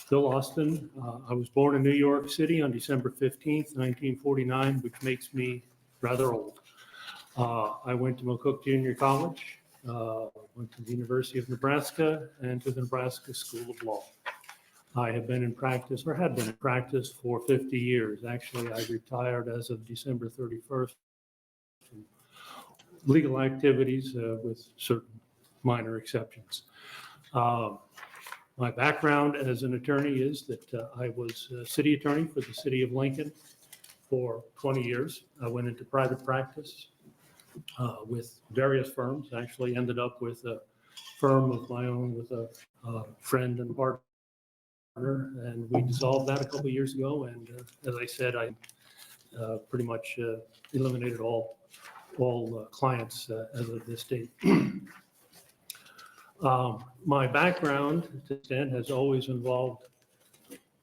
Bill Austin. I was born in New York City on December 15th, 1949, which makes me rather old. I went to McCook Junior College, went to the University of Nebraska, and to the Nebraska School of Law. I have been in practice, or had been in practice, for 50 years. Actually, I retired as of December 31st from legal activities with certain minor exceptions. My background as an attorney is that I was a city attorney for the city of Lincoln for 20 years. I went into private practice with various firms. Actually ended up with a firm of my own with a friend and partner, and we dissolved that a couple of years ago. And as I said, I pretty much eliminated all clients as of this date. My background to this extent has always involved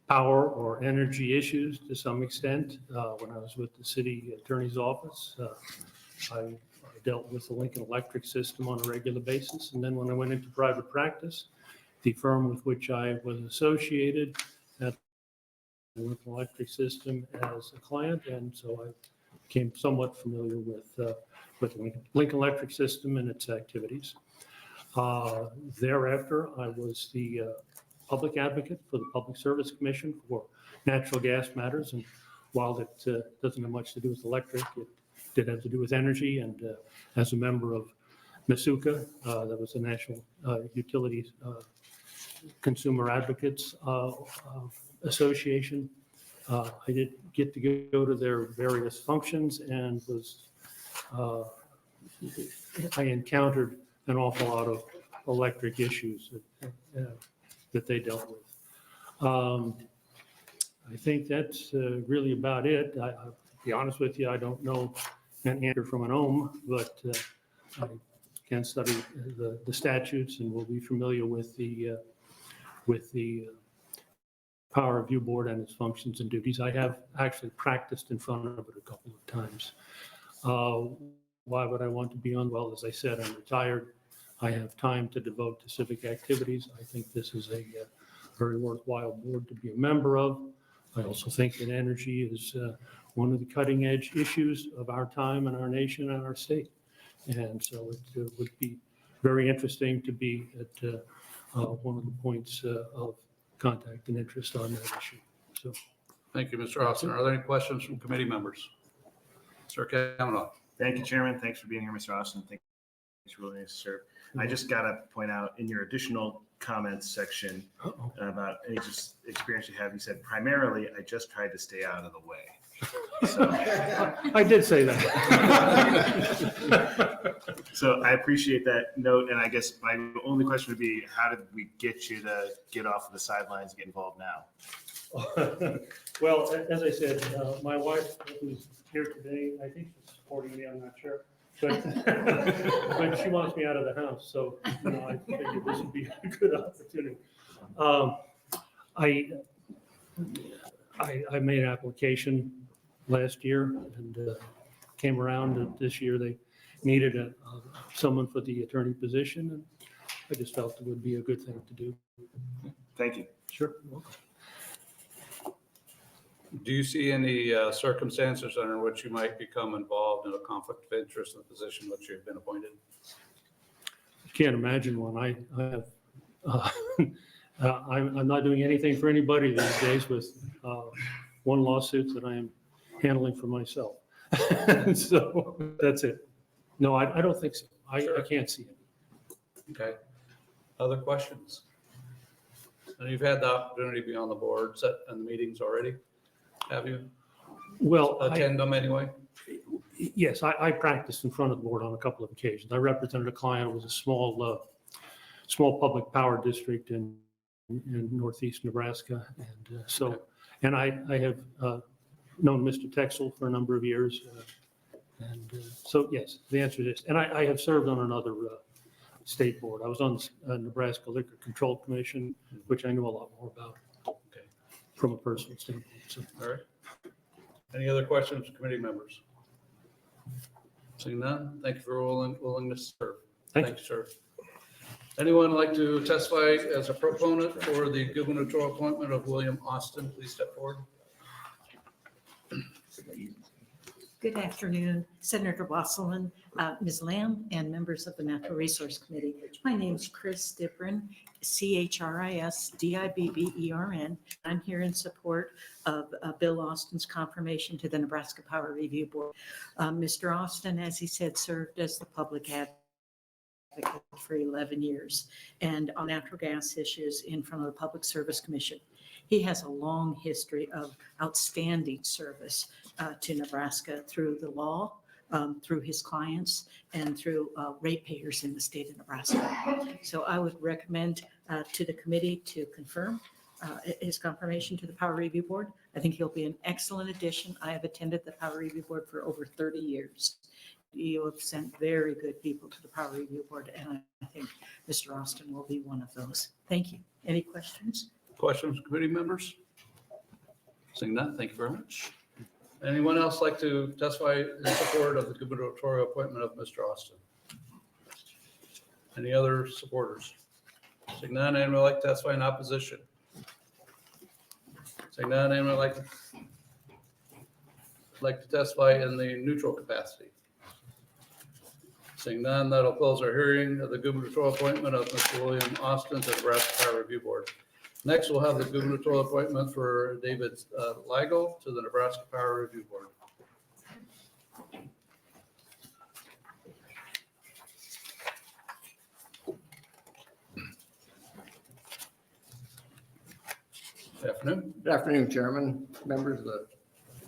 power or energy issues to some extent. When I was with the city attorney's office, I dealt with the Lincoln electric system on a regular basis. And then when I went into private practice, the firm with which I was associated had the Lincoln electric system as a client. And so I became somewhat familiar with the Lincoln electric system and its activities. Thereafter, I was the public advocate for the Public Service Commission for natural gas matters. And while it doesn't have much to do with electric, it did have to do with energy. And as a member of NASUCA, that was the National Utilities Consumer Advocates Association, I did get to go to their various functions and I encountered an awful lot of electric issues that they dealt with. I think that's really about it. I'll be honest with you, I don't know an answer from an ohm, but I can study the statutes and will be familiar with the Power Review Board and its functions and duties. I have actually practiced in front of it a couple of times. Why would I want to be on? Well, as I said, I'm retired. I have time to devote to civic activities. I think this is a very worthwhile board to be a member of. I also think that energy is one of the cutting edge issues of our time and our nation and our state. And so it would be very interesting to be at one of the points of contact and interest on that issue. So, thank you, Mr. Austin. Are there any questions from committee members? Sir Kavanaugh. Thank you, Chairman. Thanks for being here, Mr. Austin. Thanks for willing to serve. I just got to point out in your additional comments section about any just experience you have, you said, primarily, I just tried to stay out of the way. So, I did say that. So I appreciate that note. And I guess my only question would be, how did we get you to get off of the sidelines and get involved now? Well, as I said, my wife, who's here today, I think she's supporting me, I'm not sure. But, but she wants me out of the house, so I figured this would be a good opportunity. I made an application last year and came around this year. They needed someone for the attorney position, and I just felt it would be a good thing to do. Thank you. Sure. Welcome. Do you see any circumstances under which you might become involved in a conflict of interest in the position which you've been appointed? I can't imagine one. I have. I'm not doing anything for anybody these days with one lawsuit that I am handling for myself. So that's it. No, I don't think so. I can't see it. Okay. Other questions? And you've had the opportunity to be on the boards and the meetings already, have you? Well, attend them anyway? Yes, I practiced in front of the board on a couple of occasions. I represented a client. It was a small public power district in northeast Nebraska, and and I have known Mr. Texel for a number of years, so yes, the answer is yes. And I have served on another state board. I was on the Nebraska Liquor Control Commission, which I know a lot more about. Okay. From a personal standpoint. So. All right. Any other questions, committee members? Seeing none, thank you for willingness to serve. Thank you, sir. Anyone like to testify as a proponent for the gubernatorial appointment of William Austin? Please step forward. Good afternoon, Senator Wasselman, Ms. Lamb, and members of the Natural Resource Committee. My name is Chris Dibren, CHRISDIBBERN. I'm here in support of Bill Austin's confirmation to the Nebraska Power Review Board. Mr. Austin, as he said, served as the public advocate for 11 years and on natural gas issues in front of the Public Service Commission. He has a long history of outstanding service to Nebraska through the law, through his clients, and through ratepayers in the state of Nebraska. So I would recommend to the committee to confirm his confirmation to the Power Review Board. I think he'll be an excellent addition. I have attended the Power Review Board for over 30 years. You have sent very good people to the Power Review Board, and I think Mr. Austin will be one of those. Thank you. Any questions? Questions, committee members? Seeing none, thank you very much. Anyone else like to testify in support of the gubernatorial appointment of Mr. Austin? Any other supporters? Seeing none, anyone like to testify in opposition? Seeing none, anyone like to testify in the neutral capacity? Seeing none, that'll close our hearing of the gubernatorial appointment of Mr. William Austin to the Nebraska Power Review Board. Next, we'll have the gubernatorial appointment for David Liegl to the Nebraska Power Review Board. Good afternoon. Good afternoon, Chairman, members of the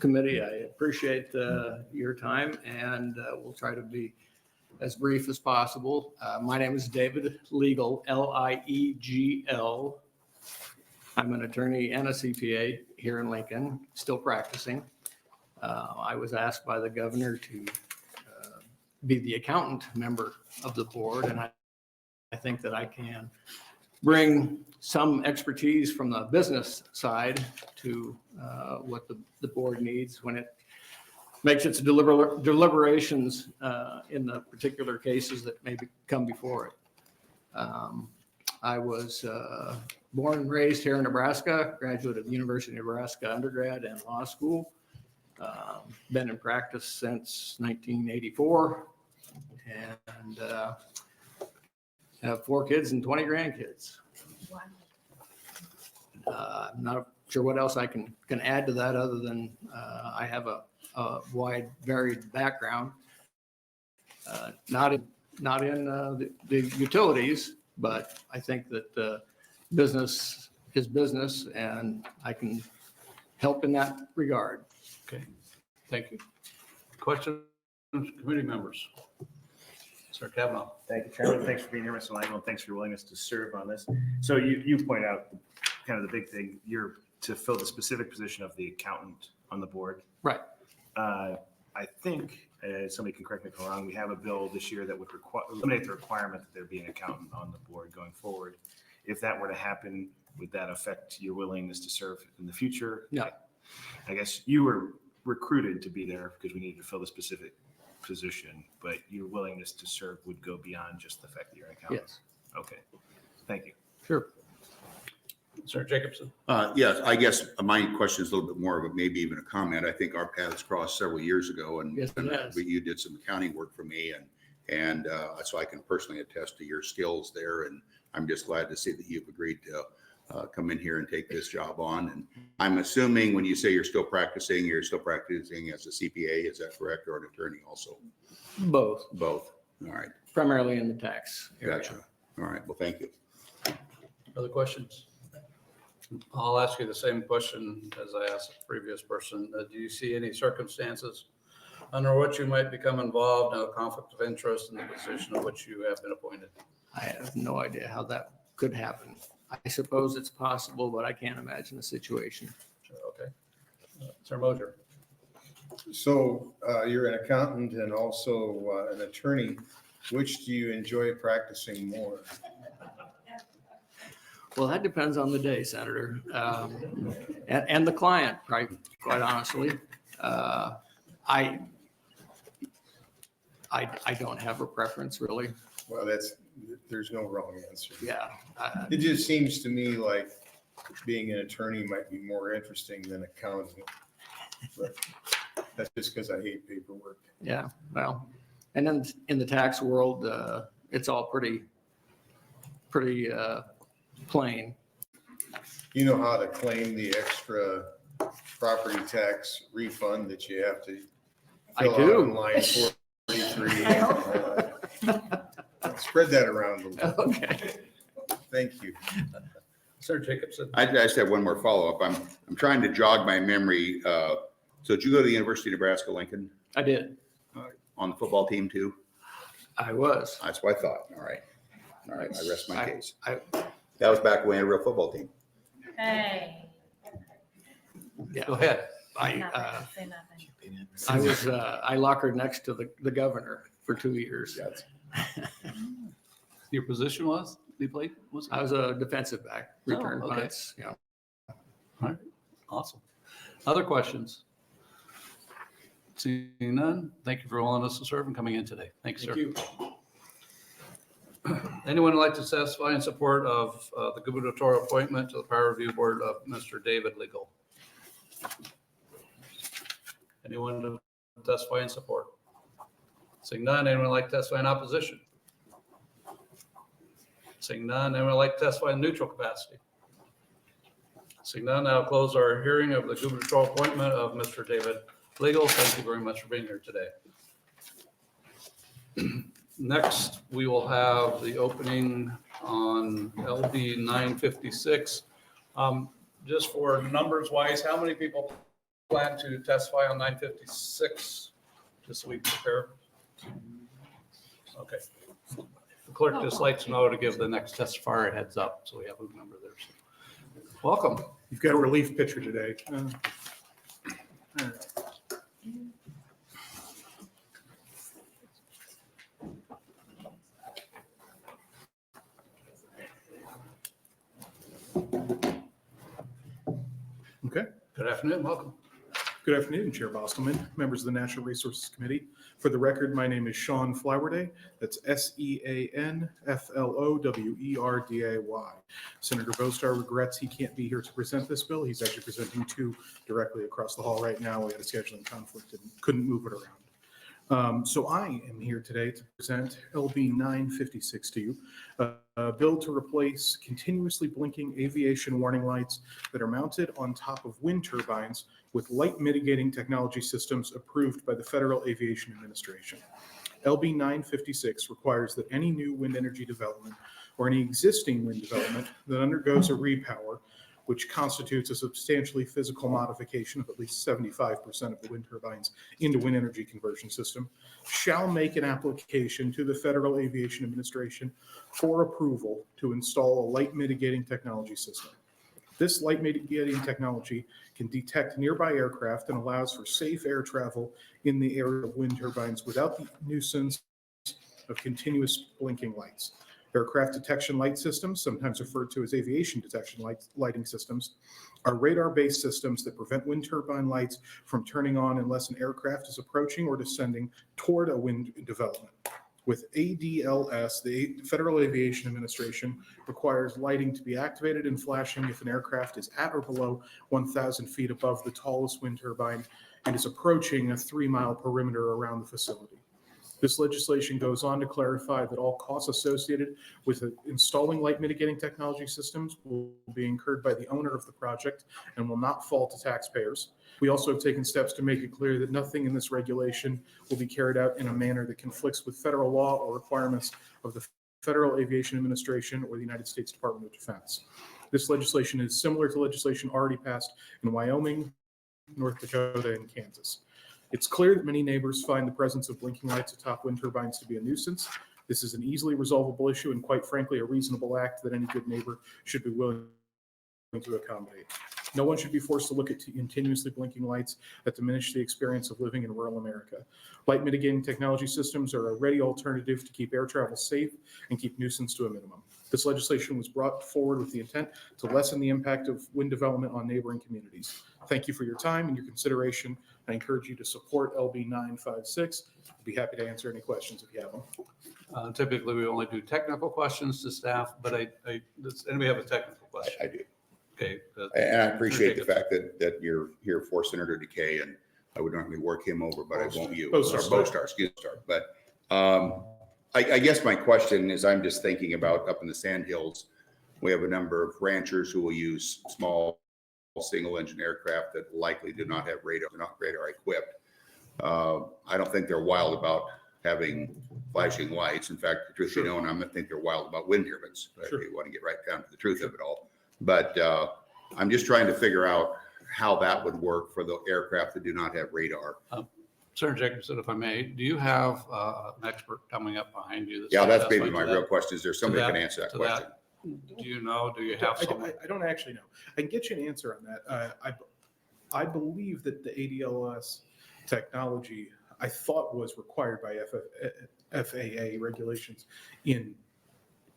committee. I appreciate your time, and we'll try to be as brief as possible. My name is David Liegl, Liegl. I'm an attorney and a CPA here in Lincoln, still practicing. I was asked by the governor to be the accountant member of the board, and I think that I can bring some expertise from the business side to what the board needs when it makes its deliberations in the particular cases that may come before it. I was born and raised here in Nebraska, graduate of the University of Nebraska undergrad and law school. Been in practice since 1984 and have 4 kids and 20 grandkids. I'm not sure what else I can add to that other than I have a wide, varied background. Not in the utilities, but I think that business is business, and I can help in that regard. Okay, thank you. Questions, committee members? Sir Kavanaugh. Thank you, Chairman. Thanks for being here, Mr. Liegl, and thanks for your willingness to serve on this. So you point out kind of the big thing, you're to fill the specific position of the accountant on the board. Right. I think, somebody can correct me if I'm wrong, we have a bill this year that would eliminate the requirement that there be an accountant on the board going forward. If that were to happen, would that affect your willingness to serve in the future? No. I guess you were recruited to be there because we needed to fill the specific position, but your willingness to serve would go beyond just the fact that you're an accountant. Yes. Okay. Thank you. Sure. Sir Jacobson. Yes, I guess my question is a little bit more of a, maybe even a comment. I think our paths crossed several years ago, and Yes, it has. you did some accounting work for me, and so I can personally attest to your skills there. And I'm just glad to see that you've agreed to come in here and take this job on. And I'm assuming when you say you're still practicing as a CPA, is that correct, or an attorney also? Both, Both. All right. primarily in the tax area. Gotcha. All right. Well, thank you. Other questions? I'll ask you the same question as I asked the previous person. Do you see any circumstances under which you might become involved in a conflict of interest in the position of which you have been appointed? I have no idea how that could happen. I suppose it's possible, but I can't imagine the situation. Okay. Sir Mosier. So you're an accountant and also an attorney. Which do you enjoy practicing more? Well, that depends on the day, Senator, and the client, quite honestly. I don't have a preference, really. Well, that's there's no wrong answer. Yeah. It just seems to me like being an attorney might be more interesting than accounting. But that's just because I hate paperwork. Yeah, well, and then in the tax world, it's all pretty plain. You know how to claim the extra property tax refund that you have to I fill out do. on line 43. Spread that around a little. Okay. Thank you. Sir Jacobson. I just have one more follow-up. I'm trying to jog my memory. So did you go to the University of Nebraska Lincoln I did. on the football team too? I was. That's what I thought. All right. All right. I rest my case. I That was back when we had a real football team. Hey. yeah. Go ahead. Nothing, say nothing. I lockered next to the governor for 2 years. That's- Your position was, you played? I was a defensive back, return okay. punts. Yeah. Awesome. Other questions? Seeing none, thank you for allowing us to serve and coming in today. Thanks, sir. Thank you. Anyone would like to testify in support of the gubernatorial appointment to the Power Review Board of Mr. David Liegl? Anyone to testify in support? Seeing none, anyone like to testify in opposition? Seeing none, anyone like to testify in neutral capacity? Seeing none, I'll close our hearing of the gubernatorial appointment of Mr. David Liegl. Thank you very much for being here today. Next, we will have the opening on LD 956. Just for numbers wise, how many people plan to testify on 956? Just so we prepare. Okay. The clerk just likes to know to give the next testifier a heads up, so we have a number there. So, welcome. You've got a relief pitcher today. Okay. Good afternoon, welcome. Good afternoon, Chair Bostelman, members of the Natural Resources Committee. For the record, my name is Sean Flowerday. That's SeanFlowerday. Senator Bostar regrets he can't be here to present this bill. He's actually presenting two directly across the hall right now. We had a scheduling conflict and couldn't move it around. So I am here today to present LB 956 to you, a bill to replace continuously blinking aviation warning lights that are mounted on top of wind turbines with light mitigating technology systems approved by the Federal Aviation Administration. LB 956 requires that any new wind energy development or any existing wind development that undergoes a repower, which constitutes a substantially physical modification of at least 75% of the wind turbines into wind energy conversion system, shall make an application to the Federal Aviation Administration for approval to install a light mitigating technology system. This light mitigating technology can detect nearby aircraft and allows for safe air travel in the area of wind turbines without the nuisance of continuous blinking lights. Aircraft detection light systems, sometimes referred to as aviation detection lighting systems, are radar-based systems that prevent wind turbine lights from turning on unless an aircraft is approaching or descending toward a wind development. With ADLS, the Federal Aviation Administration requires lighting to be activated and flashing if an aircraft is at or below 1,000 feet above the tallest wind turbine and is approaching a 3-mile perimeter around the facility. This legislation goes on to clarify that all costs associated with installing light mitigating technology systems will be incurred by the owner of the project and will not fall to taxpayers. We also have taken steps to make it clear that nothing in this regulation will be carried out in a manner that conflicts with federal law or requirements of the Federal Aviation Administration or the United States Department of Defense. This legislation is similar to legislation already passed in Wyoming, North Dakota, and Kansas. It's clear that many neighbors find the presence of blinking lights atop wind turbines to be a nuisance. This is an easily resolvable issue and quite frankly, a reasonable act that any good neighbor should be willing to accommodate. No one should be forced to look at continuously blinking lights that diminish the experience of living in rural America. Light mitigating technology systems are a ready alternative to keep air travel safe and keep nuisance to a minimum. This legislation was brought forward with the intent to lessen the impact of wind development on neighboring communities. Thank you for your time and your consideration I encourage you to support LB 956. I'd be happy to answer any questions if you have them. Typically, we only do technical questions to staff, but does anybody have a technical question? I do. Okay. And I appreciate the fact that you're here for Senator DeKay, and I would normally work him over, but I won't you. Bostar. Excuse me. But I guess my question is, I'm just thinking about up in the Sandhills, we have a number of ranchers who will use small single engine aircraft that likely do not have radar, they're not radar equipped. I don't think they're wild about having flashing lights. In fact, the truth be known, I think they're wild about wind turbines. If you want to get right down to the truth of it all. But I'm just trying to figure out how that would work for the aircraft that do not have radar. Senator Jacobson, if I may, do you have an expert coming up behind you? Yeah, that's maybe my real question. Is there somebody that can answer that to question? Do you know? Do you have someone? I don't actually know. I can get you an answer on that. I believe that the ADLS technology, I thought, was required by FAA regulations in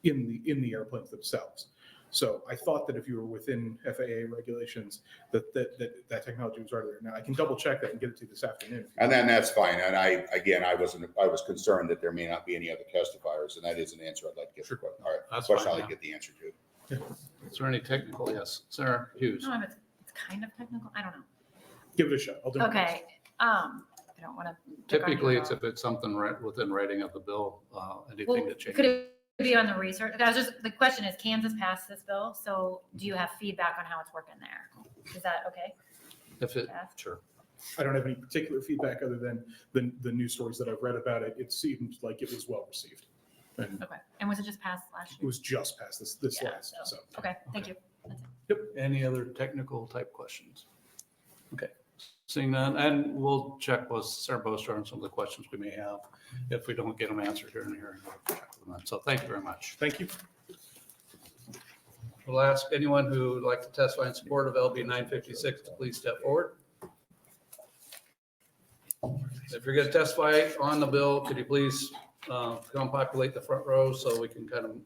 the airplanes themselves. So I thought that if you were within FAA regulations, that technology was already there. Now I can double check that and get it to you this afternoon. And then that's fine. And I was concerned that there may not be any other testifiers, and that is an answer I'd like to get. Sure. All right. That's Question fine, I'd like yeah. to get the answer to. Is there any technical? Yes, Sarah Hughes. No, it's kind of technical. I don't know. Give it a shot. I'll do my best. Okay. I don't want to. Typically, it's if it's something right within writing of the bill, anything to change. Could it be on the research? The question is, Kansas passed this bill, so do you have feedback on how it's working there? Is that okay? If it, Yeah. sure. I don't have any particular feedback other than the news stories that I've read about it. It seemed like it was well received. And Okay. And was it just passed last it year? was just past this Yeah, last, so. Okay, thank you. Any other technical type questions? Okay, seeing none, and we'll check with Sarah Bostar on some of the questions we may have. If we don't get them answered here and here, we'll check with them. So thank you very much. Thank you. We'll ask anyone who would like to testify in support of LB 956 to please step forward. If you're going to testify on the bill, could you please come populate the front row so we can kind of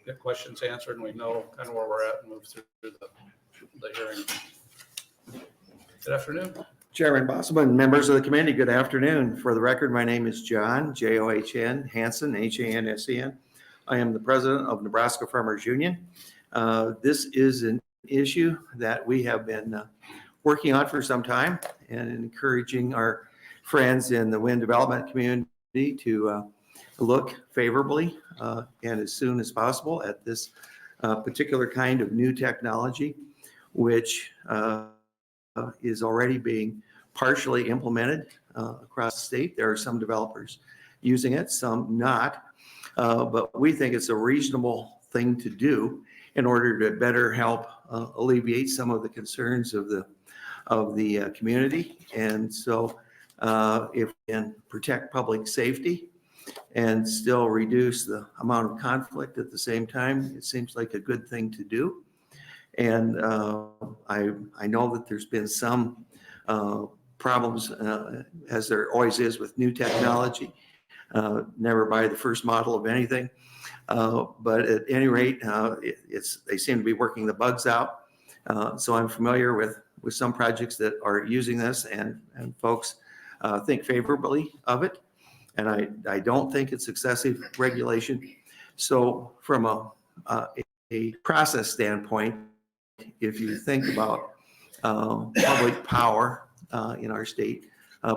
get questions answered and we know kind of where we're at and move through the hearing. Good afternoon. Chairman Bosselman, members of the committee, good afternoon. For the record, my name is John, John Hansen, Hansen. I am the president of Nebraska Farmers Union. This is an issue that we have been working on for some time and encouraging our friends in the wind development community to look favorably and as soon as possible at this particular kind of new technology, which is already being partially implemented across the state. There are some developers using it, some not, but we think it's a reasonable thing to do in order to better help alleviate some of the concerns of the community. And so if we can protect public safety and still reduce the amount of conflict at the same time, it seems like a good thing to do. And I know that there's been some problems, as there always is with new technology. Never buy the first model of anything. But at any rate, they seem to be working the bugs out. So I'm familiar with some projects that are using this, and folks think favorably of it. And I don't think it's excessive regulation. So from a process standpoint, if you think about public power in our state,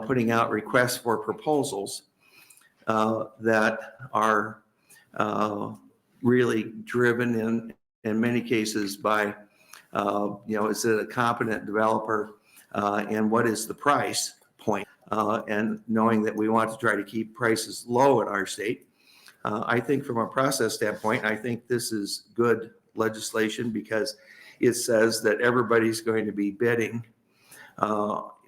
putting out requests for proposals that are really driven in many cases by, is it a competent developer and what is the price point? And knowing that we want to try to keep prices low in our state, I think from a process standpoint, I think this is good legislation because it says that everybody's going to be bidding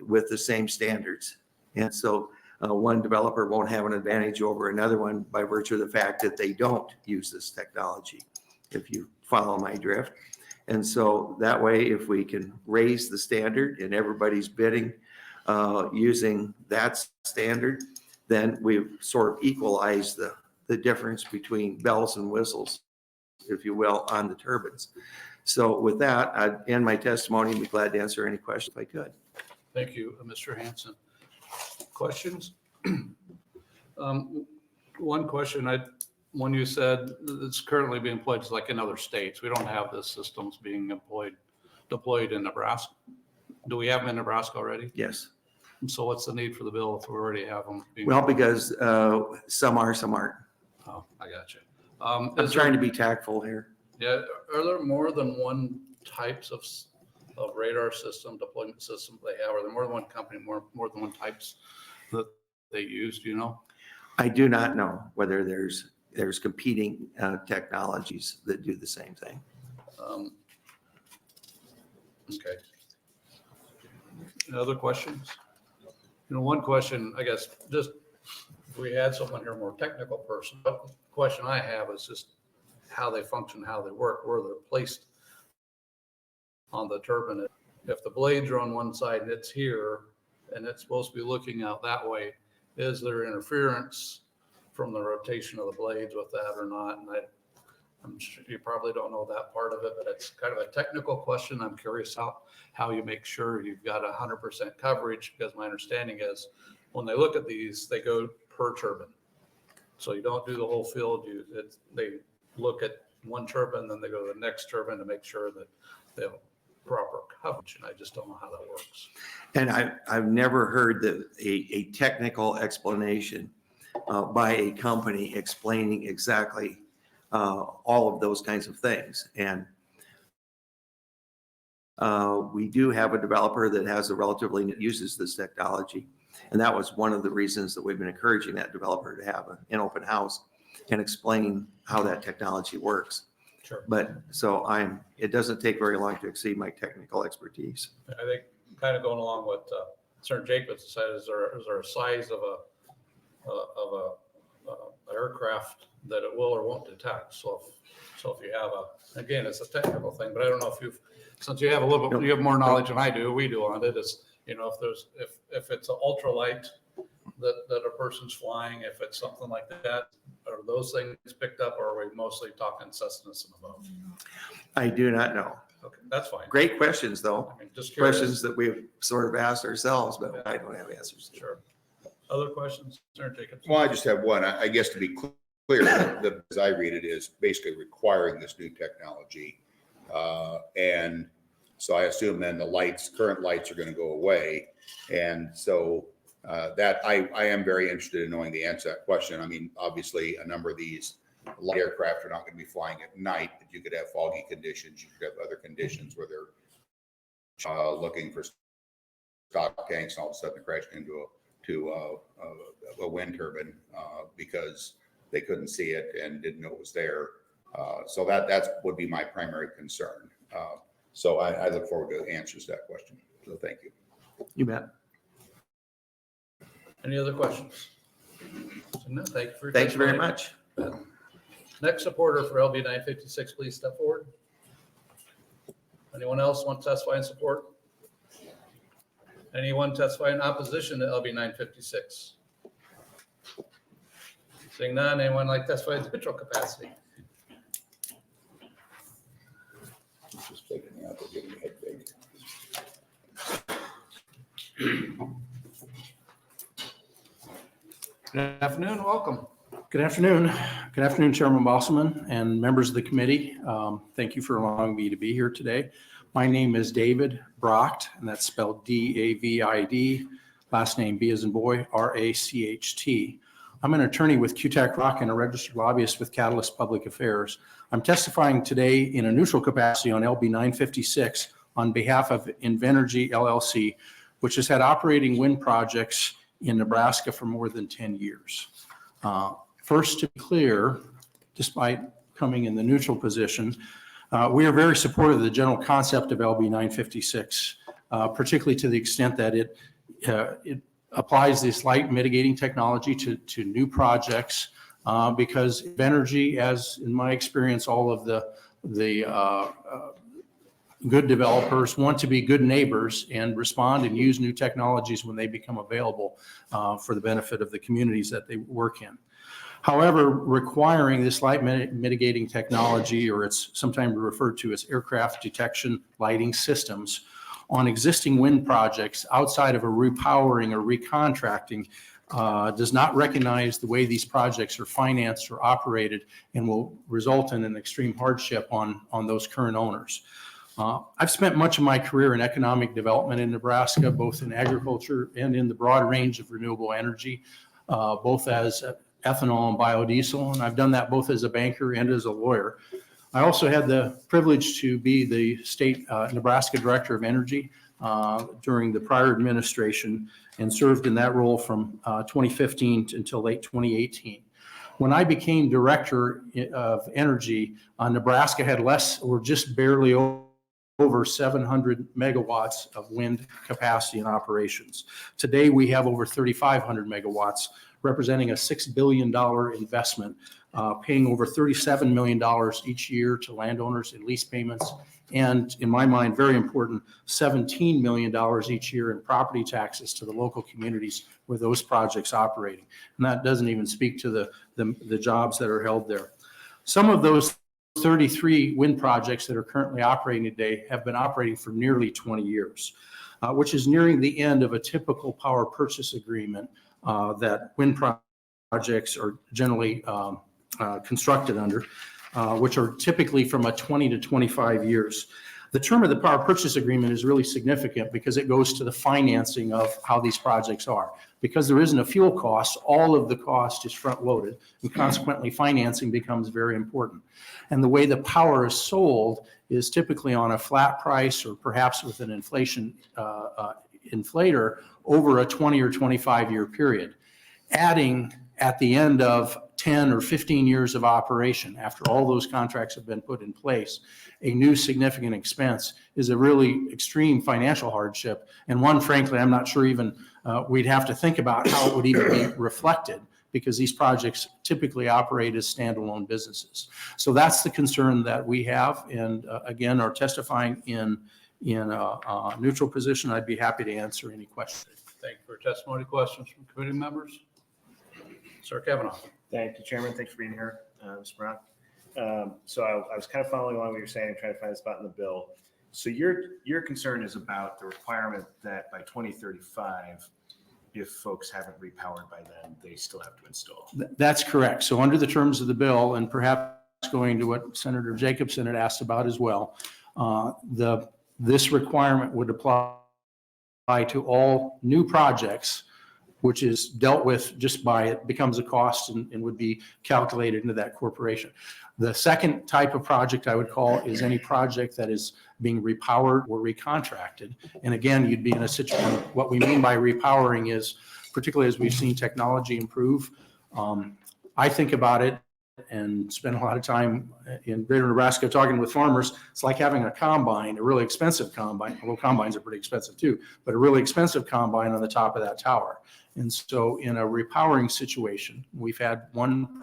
with the same standards. And so one developer won't have an advantage over another one by virtue of the fact that they don't use this technology, if you follow my drift. And so that way, if we can raise the standard and everybody's bidding using that standard, then we've sort of equalized the difference between bells and whistles, if you will, on the turbines. So with that, I'd end my testimony and be glad to answer any questions if I could. Thank you, Mr. Hanson. Questions? One question, when you said it's currently being employed, it's like in other states. We don't have this systems being deployed in Nebraska. Do we have them in Nebraska already? Yes. So what's the need for the bill if we already have them? Well, because some are, some aren't. Oh, I got you. I'm trying to be tactful here. Yeah, are there more than one types of radar system, deployment system they have? Are there more than one company, more than one types that they use? Do you know? I do not know whether there's competing technologies that do the same thing. Okay. Other questions? One question, I guess, just if we had someone here, more technical person, but the question I have is just how they function, how they work, where they're placed on the turbine. If the blades are on one side and it's here and it's supposed to be looking out that way, is there interference from the rotation of the blades with that or not? And I'm sure you probably don't know that part of it, but it's kind of a technical question. I'm curious how you make sure you've got 100% coverage, because my understanding is when they look at these, they go per turbine. So you don't do the whole field. They look at one turbine, then they go to the next turbine to make sure that they have proper coverage. And I just don't know how that works. And I've never heard a technical explanation by a company explaining exactly all of those kinds of things. And we do have a developer that has uses this technology. And that was one of the reasons that we've been encouraging that developer to have an open house and explain how that technology works. Sure. But it doesn't take very long to exceed my technical expertise. I think kind of going along with Senator Jacobson said, is there a size of a aircraft that it will or won't detect? So if you have again, it's a technical thing, but I don't know since you have a little bit, you have more knowledge than we do on it, is, if it's an ultralight that a person's flying, if it's something like that, are those things picked up, or are we mostly talking Cessnas and above? I do not know. Okay, that's fine. Great questions, though. I mean, just curious. Questions that we've sort of asked ourselves, but I don't have answers to. Sure. Other questions, Senator Jacobson? Well, I just have one. I guess to be clear, as I read it, is basically requiring this new technology. And so I assume then the current lights are going to go away. And so that I am very interested in knowing the answer to that question. I mean, obviously, a number of these light aircraft are not going to be flying at night, but you could have foggy conditions. You could have other conditions where they're looking for stock tanks, and all of a sudden they're crashing into a wind turbine because they couldn't see it and didn't know it was there. So that would be my primary concern. So I look forward to answers to that question. So thank you. You bet. Any other questions? No, thank you for your Thank you very testimony. much. Next supporter for LB 956, please step forward. Anyone else want to testify in support? Anyone testify in opposition to LB 956? Seeing none, anyone like to testify in neutral capacity? Just taking me out, they're giving me head fake. Good afternoon, welcome. Good afternoon. Good afternoon, Chairman Bosselman and members of the committee. Thank you for allowing me to be here today. My name is David Bracht, and that's spelled D-A-V-I-D, last name B as in boy, R-A-C-H-T. I'm an attorney with QTAC Rock and a registered lobbyist with Catalyst Public Affairs. I'm testifying today in a neutral capacity on LB 956 on behalf of Invenergy LLC, which has had operating wind projects in Nebraska for more than 10 years. First, to be clear, despite coming in the neutral position, we are very supportive of the general concept of LB 956, particularly to the extent that it applies this light mitigating technology to new projects, because Invenergy, as in my experience, all of the good developers want to be good neighbors and respond and use new technologies when they become available for the benefit of the communities that they work in. However, requiring this light mitigating technology, or it's sometimes referred to as aircraft detection lighting systems, on existing wind projects outside of a repowering or recontracting does not recognize the way these projects are financed or operated and will result in an extreme hardship on those current owners. I've spent much of my career in economic development in Nebraska, both in agriculture and in the broad range of renewable energy, both as ethanol and biodiesel, and I've done that both as a banker and as a lawyer. I also had the privilege to be the state Nebraska Director of Energy during the prior administration and served in that role from 2015 until late 2018. When I became Director of Energy, Nebraska had less or just barely over 700 megawatts of wind capacity in operations. Today, we have over 3,500 megawatts, representing a $6 billion investment, paying over $37 million each year to landowners in lease payments, and in my mind, very important, $17 million each year in property taxes to the local communities where those projects operating. And that doesn't even speak to the jobs that are held there. Some of those 33 wind projects that are currently operating today have been operating for nearly 20 years, which is nearing the end of a typical power purchase agreement that wind projects are generally constructed under, which are typically from a 20 to 25 years. The term of the power purchase agreement is really significant because it goes to the financing of how these projects are. Because there isn't a fuel cost, all of the cost is front loaded, and consequently financing becomes very important. And the way the power is sold is typically on a flat price or perhaps with an inflation inflator over a 20 or 25 year period. Adding at the end of 10 or 15 years of operation, after all those contracts have been put in place, a new significant expense is a really extreme financial hardship. And one, frankly, I'm not sure even we'd have to think about how it would even be reflected, because these projects typically operate as standalone businesses. So that's the concern that we have, and again, are testifying in a neutral position. I'd be happy to answer any questions. Thank you for your testimony. Questions from committee members? Sir Kavanaugh. Thank you, Chairman. Thanks for being here, Mr. Brown. So I was kind of following along what you're saying and trying to find a spot in the bill. So your concern is about the requirement that by 2035, if folks haven't repowered by then, they still have to install. That's correct. So under the terms of the bill, and perhaps going to what Senator Jacobson had asked about as well, this requirement would apply to all new projects, which is dealt with just by it becomes a cost and would be calculated into that corporation. The second type of project I would call is any project that is being repowered or recontracted. And again, you'd be in a situation, what we mean by repowering is, particularly as we've seen technology improve, I think about it and spend a lot of time in Greater Nebraska talking with farmers. It's like having a combine, a really expensive combine. Well, combines are pretty expensive too, but a really expensive combine on the top of that tower. And so in a repowering situation, we've had one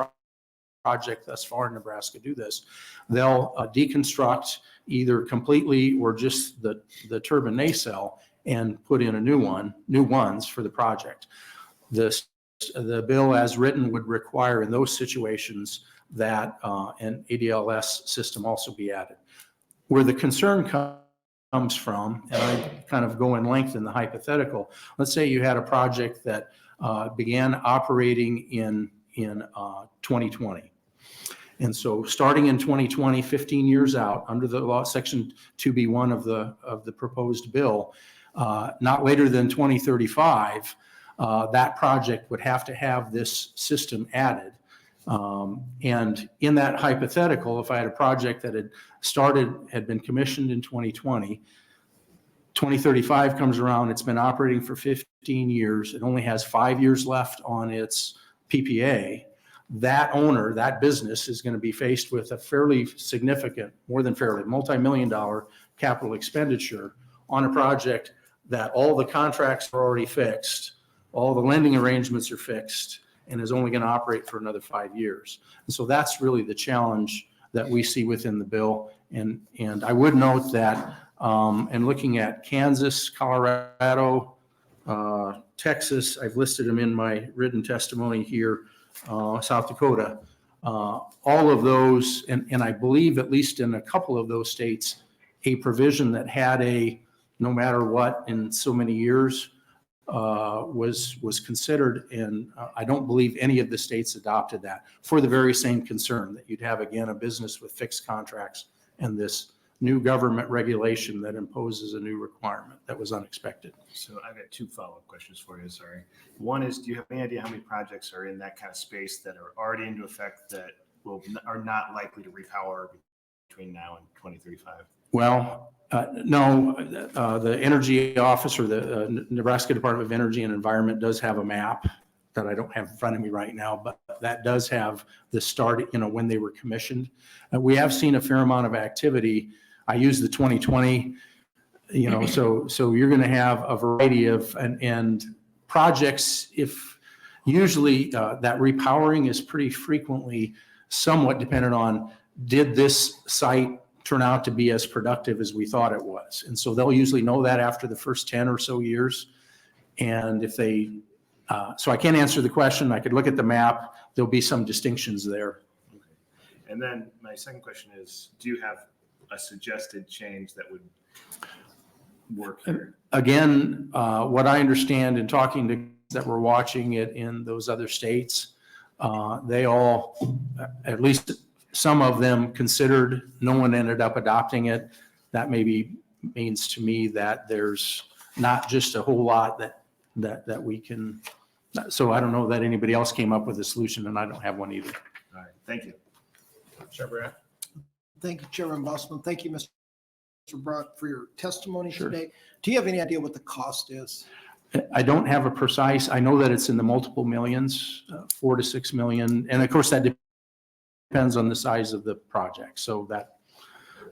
project thus far in Nebraska do this. They'll deconstruct either completely or just the turbine nacelle and put in a new ones for the project. The bill as written would require in those situations that an ADLS system also be added. Where the concern comes from, and I kind of go in length in the hypothetical, let's say you had a project that began operating in 2020. And so starting in 2020, 15 years out, under the law, section 2B1 of the proposed bill, not later than 2035, that project would have to have this system added. And in that hypothetical, if I had a project that had been commissioned in 2020, 2035 comes around, it's been operating for 15 years, it only has 5 years left on its PPA, that owner, that business is going to be faced with a fairly significant, more than fairly, multi-million-dollar capital expenditure on a project that all the contracts are already fixed, all the lending arrangements are fixed, and is only going to operate for another 5 years. And so that's really the challenge that we see within the bill. And I would note that, and looking at Kansas, Colorado, Texas, I've listed them in my written testimony here, South Dakota, all of those, and I believe at least in a couple of those states, a provision that had no matter what in so many years was considered. And I don't believe any of the states adopted that for the very same concern that you'd have, again, a business with fixed contracts and this new government regulation that imposes a new requirement that was unexpected. So I've got two follow-up questions for you, sorry. One is, do you have any idea how many projects are in that kind of space that are already into effect that are not likely to repower between now and 2035? Well, no, the energy office or the Nebraska Department of Energy and Environment does have a map that I don't have in front of me right now, but that does have the start, when they were commissioned. We have seen a fair amount of activity. I use the 2020, so you're going to have a variety of, and projects, if usually that repowering is pretty frequently somewhat dependent on, did this site turn out to be as productive as we thought it was? And so they'll usually know that after the first 10 or so years. And if they, so I can't answer the question. I could look at the map. There'll be some distinctions there. Okay. And then my second question is, do you have a suggested change that would work here? Again, what I understand in talking to that were watching it in those other states, they all, at least some of them, considered. No one ended up adopting it. That maybe means to me that there's not just a whole lot that we can. So I don't know that anybody else came up with a solution, and I don't have one either. All right, thank you. Chair Brandt? Thank you, Chairman Bosman. Thank you, Mr. Brock, for your testimony Sure. today. Do you have any idea what the cost is? I don't have a precise. I know that it's in the multiple millions, 4 to 6 million, and of course that depends on the size of the project. So that,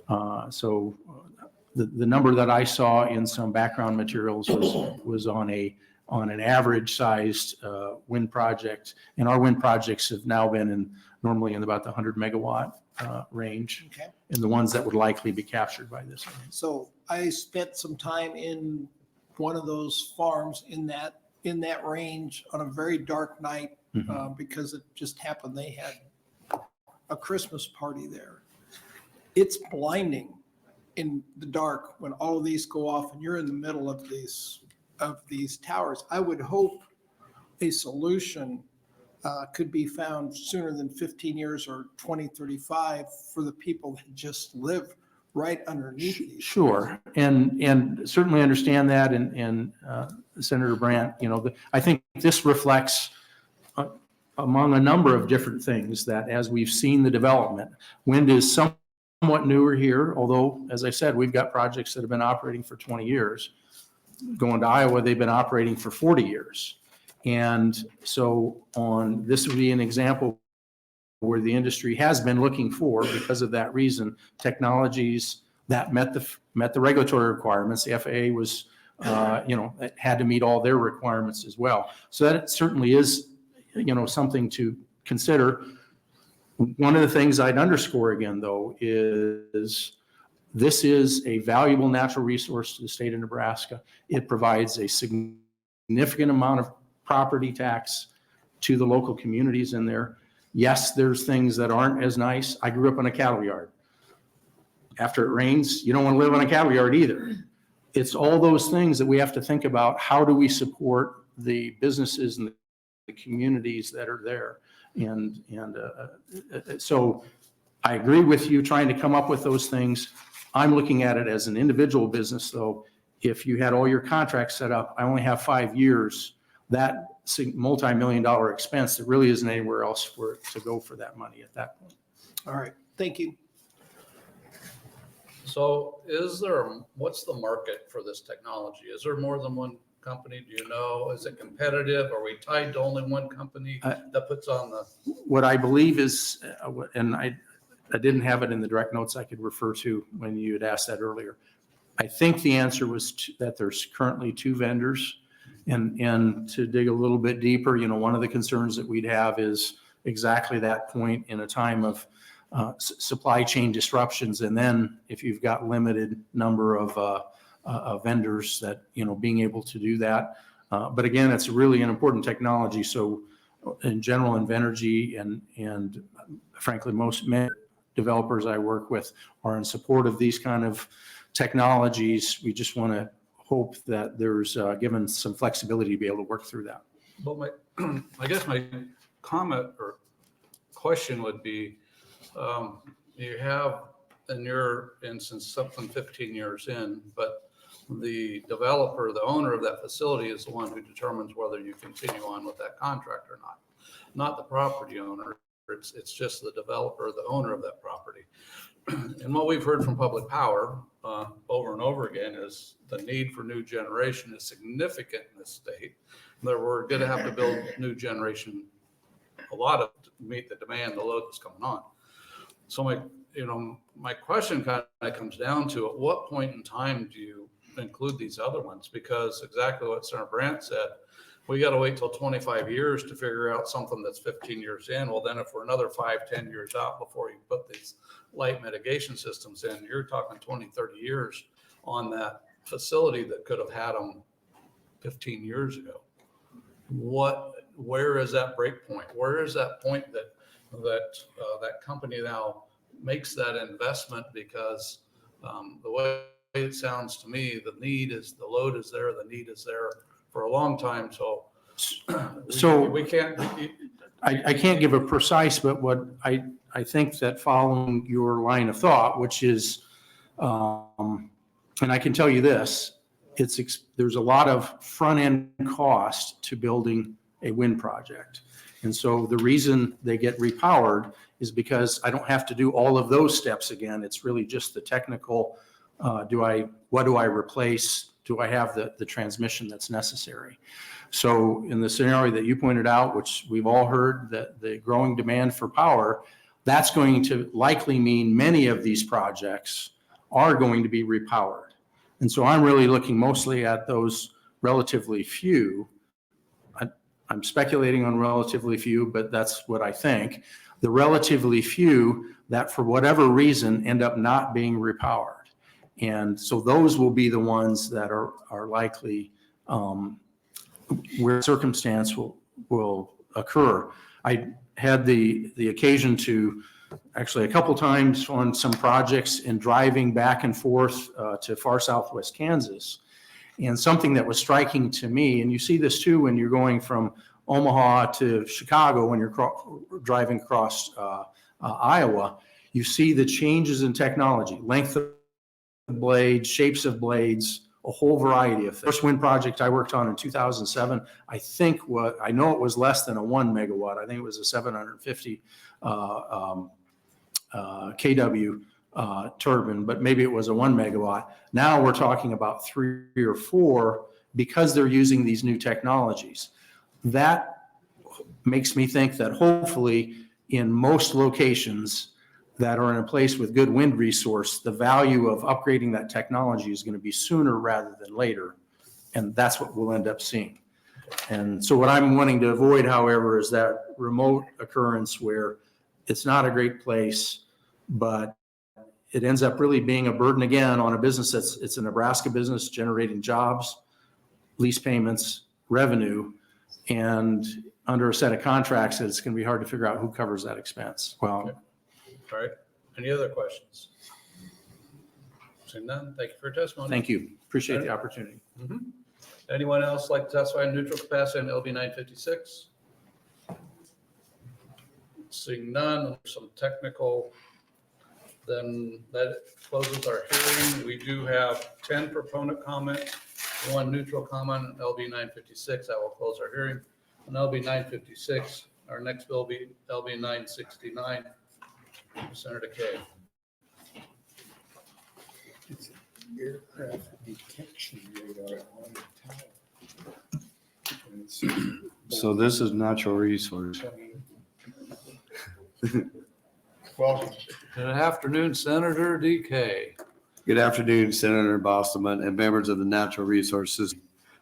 the number that I saw in some background materials was on an average sized wind project, and our wind projects have now been normally in about the 100 megawatt range, Okay. and the ones that would likely be captured by this. So I spent some time in one of those farms in that range on a very dark night because it just happened. They had a Christmas party there. It's blinding in the dark when all of these go off and you're in the middle of these towers. I would hope a solution could be found sooner than 15 years or 2035 for the people that just live right underneath these. Sure, and certainly understand that, and Senator Brandt, I think this reflects among a number of different things that as we've seen the development, wind is somewhat newer here, although, as I said, we've got projects that have been operating for 20 years. Going to Iowa, they've been operating for 40 years. And so this would be an example where the industry has been looking for, because of that reason, technologies that met the regulatory requirements. The FAA was, it had to meet all their requirements as well. So that certainly is, something to consider. One of the things I'd underscore again, though, is this is a valuable natural resource to the state of Nebraska. It provides a significant amount of property tax to the local communities in there. Yes, there's things that aren't as nice. I grew up in a cattle yard. After it rains, you don't want to live on a cattle yard either. It's all those things that we have to think about. How do we support the businesses and the communities that are there? And so I agree with you trying to come up with those things. I'm looking at it as an individual business, though. If you had all your contracts set up, I only have 5 years. That multi-million-dollar expense, there really isn't anywhere else for it to go for that money at that point. All right, thank you. So what's the market for this technology? Is there more than one company? Do you know? Is it competitive? Are we tied to only one company that puts on the? What I believe is, and I didn't have it in the direct notes I could refer to when you had asked that earlier. I think the answer was that there's currently 2 vendors. And to dig a little bit deeper, one of the concerns that we'd have is exactly that point in a time of supply chain disruptions. And then if you've got limited number of vendors that, being able to do that. But again, it's really an important technology. So in general, Invenergy and frankly, most developers I work with are in support of these kind of technologies. We just want to hope that there's given some flexibility to be able to work through that. But I guess my comment or question would be, you have in your instance something 15 years in, but the developer, the owner of that facility is the one who determines whether you continue on with that contract or not the property owner. It's just the developer, the owner of that property. And what we've heard from Public Power over and over again is the need for new generation is significant in this state. That we're going to have to build new generation, a lot of to meet the demand, the load that's coming on. So my question kind of comes down to, at what point in time do you include these other ones? Because exactly what Senator Brandt said, we got to wait till 25 years to figure out something that's 15 years in. Well, then if we're another 5-10 years out before you put these light mitigation systems in, you're talking 20-30 years on that facility that could have had them 15 years ago. Where is that break point? Where is that point that company now makes that investment? Because the way it sounds to me, the load is there, the need is there for a long time. So we can't. I can't give a precise, but what I think that following your line of thought, which is, and I can tell you this, there's a lot of front end cost to building a wind project. And so the reason they get repowered is because I don't have to do all of those steps again. It's really just the technical, what do I replace? Do I have the transmission that's necessary? So in the scenario that you pointed out, which we've all heard, that the growing demand for power, that's going to likely mean many of these projects are going to be repowered. And so I'm really looking mostly at those relatively few. I'm speculating on relatively few, but that's what I think. The relatively few that for whatever reason end up not being repowered. And so those will be the ones that are likely where circumstance will occur. I had the occasion to actually a couple times on some projects and driving back and forth to far southwest Kansas. And something that was striking to me, and you see this too when you're going from Omaha to Chicago, when you're driving across Iowa, you see the changes in technology, length of blades, shapes of blades, a whole variety of things. First wind project I worked on in 2007, I know it was less than a 1 megawatt. I think it was a 750 kW turbine, but maybe it was a 1 megawatt. Now we're talking about 3 or 4 because they're using these new technologies. That makes me think that hopefully in most locations that are in a place with good wind resource, the value of upgrading that technology is going to be sooner rather than later. And that's what we'll end up seeing. And so what I'm wanting to avoid, however, is that remote occurrence where it's not a great place, but it ends up really being a burden again on a business it's a Nebraska business generating jobs, lease payments, revenue, and under a set of contracts that it's going to be hard to figure out who covers that expense. Well, Okay. All right. Any other questions? Seeing none, thank you for your testimony. thank you. Appreciate the opportunity. Anyone else like to testify in neutral capacity on LB 956? Seeing none, some technical, then that closes our hearing. We do have 10 proponent comments, 1 neutral comment on LB 956. That will close our hearing. On LB 956, our next bill will be LB 969. Senator DeKay. It's an aircraft detection radar on the tower. And it's So this is natural resource. Welcome. Good afternoon, Senator DeKay. Good afternoon, Senator Bostelman and members of the Natural Resources.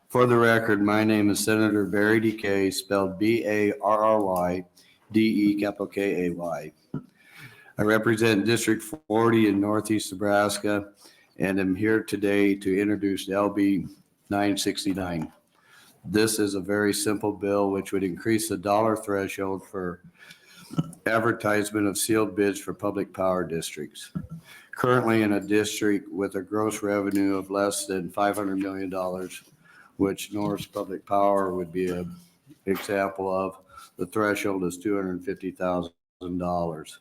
For the record, my name is Senator Barry DeKay, spelled Barrydee, capital Kay. I represent District 40 in Northeast Nebraska and am here today to introduce LB 969. This is a very simple bill which would increase the dollar threshold for advertisement of sealed bids for public power districts. currently in a district with a gross revenue of less than $500 million, which Norris Public Power would be an example of. The threshold is $250,000.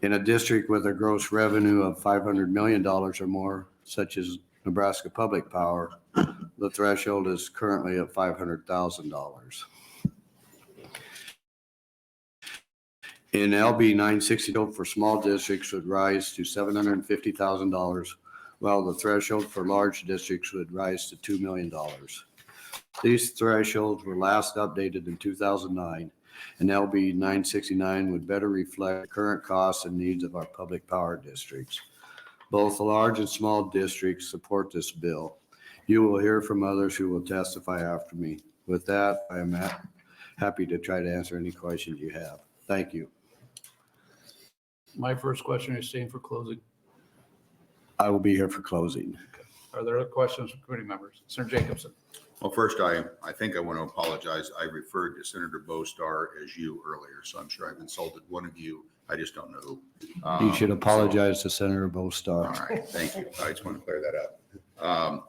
In a district with a gross revenue of $500 million or more, such as Nebraska Public Power, the threshold is currently at $500,000. In LB 960 for small districts would rise to $750,000, while the threshold for large districts would rise to $2 million. These thresholds were last updated in 2009, and LB 969 would better reflect current costs and needs of our public power districts. Both the large and small districts support this bill. You will hear from others who will testify after me. With that, I am happy to try to answer any questions you have. Thank you. My first question is staying for closing. I will be here for closing. Are there other questions from committee members? Senator Jacobson. Well, first, I think I want to apologize. I referred to Senator Bostar as you earlier, so I'm sure I've insulted one of you. I just don't know who. You should apologize to Senator Bostar. All right, thank you. I just want to clear that up.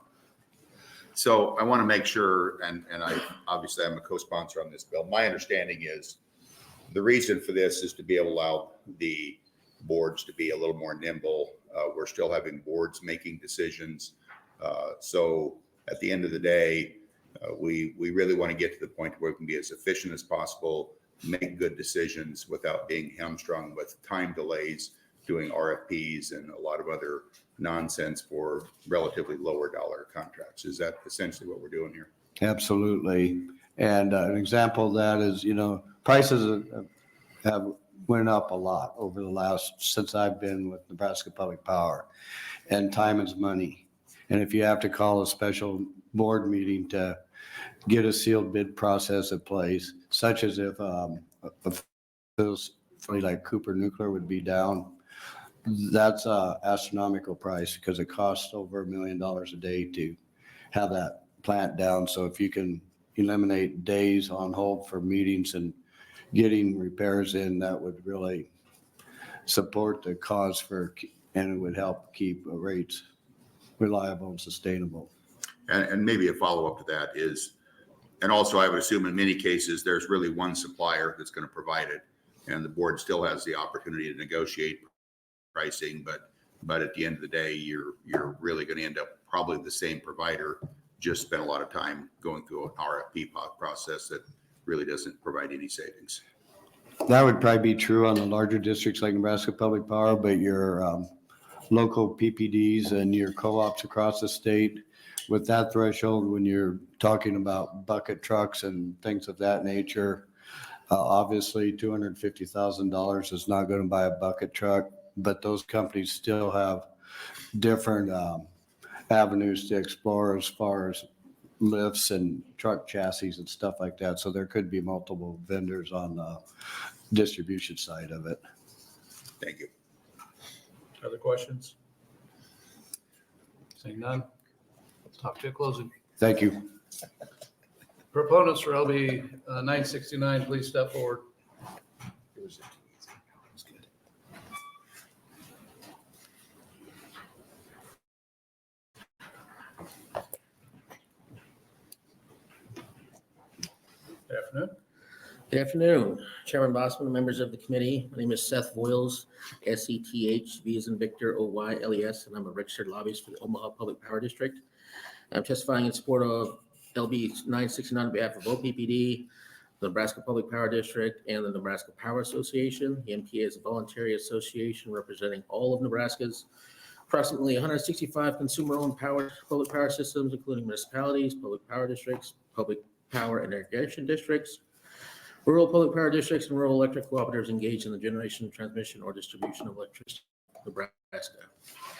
So I want to make sure, and obviously I'm a co-sponsor on this bill. My understanding is the reason for this is to be able to allow the boards to be a little more nimble. We're still having boards making decisions. So at the end of the day, we really want to get to the point where we can be as efficient as possible, make good decisions without being hamstrung with time delays, doing RFPs and a lot of other nonsense for relatively lower dollar contracts. Is that essentially what we're doing here? Absolutely. And an example of that is, prices have went up a lot over the since I've been with Nebraska Public Power, and time is money. And if you have to call a special board meeting to get a sealed bid process in place, such as if like Cooper Nuclear would be down, that's an astronomical price because it costs over $1 million a day to have that plant down. So if you can eliminate days on hold for meetings and getting repairs in, that would really support the cause and it would help keep rates reliable and sustainable. And maybe a follow-up to that is, and also I would assume in many cases, there's really one supplier that's going to provide it, and the board still has the opportunity to negotiate pricing, but at the end of the day, you're really going to end up probably the same provider, just spend a lot of time going through an RFP process that really doesn't provide any savings. That would probably be true on the larger districts like Nebraska Public Power, but your local PPDs and your co-ops across the state, with that threshold, when you're talking about bucket trucks and things of that nature, obviously $250,000 is not going to buy a bucket truck, but those companies still have different avenues to explore as far as lifts and truck chassis and stuff like that. So there could be multiple vendors on the distribution side of it. Thank you. Other questions? Seeing none, let's talk to a closing. Thank you. Proponents for LB 969, please step forward. Good afternoon. Good afternoon, Chairman Bosman, members of the committee. My name is Seth Voiles, SETH, V as in Victor, OYLES, and I'm a registered lobbyist for the Omaha Public Power District. I'm testifying in support of LB 969 on behalf of OPPD, the Nebraska Public Power District, and the Nebraska Power Association. The NPA is a voluntary association representing all of Nebraska's approximately 165 consumer-owned public power systems, including municipalities, public power districts, public power and irrigation districts, rural public power districts, and rural electric cooperatives engaged in the generation, transmission, or distribution of electricity in Nebraska.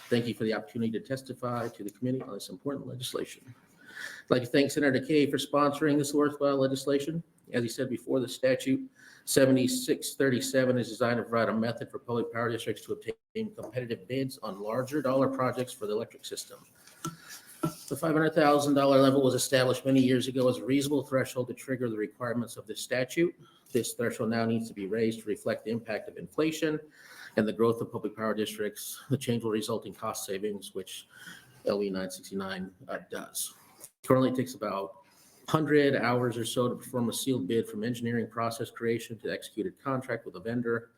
Thank you for the opportunity to testify to the committee on this important legislation. I'd like to thank Senator DeKay for sponsoring this worthwhile legislation. As he said before, the statute 7637 is designed to provide a method for public power districts to obtain competitive bids on larger dollar projects for the electric system. The $500,000 level was established many years ago as a reasonable threshold to trigger the requirements of this statute. This threshold now needs to be raised to reflect the impact of inflation and the growth of public power districts. The change will result in cost savings, which LE 969 does. Currently, it takes about 100 hours or so to perform a sealed bid from engineering process creation to executed contract with a vendor.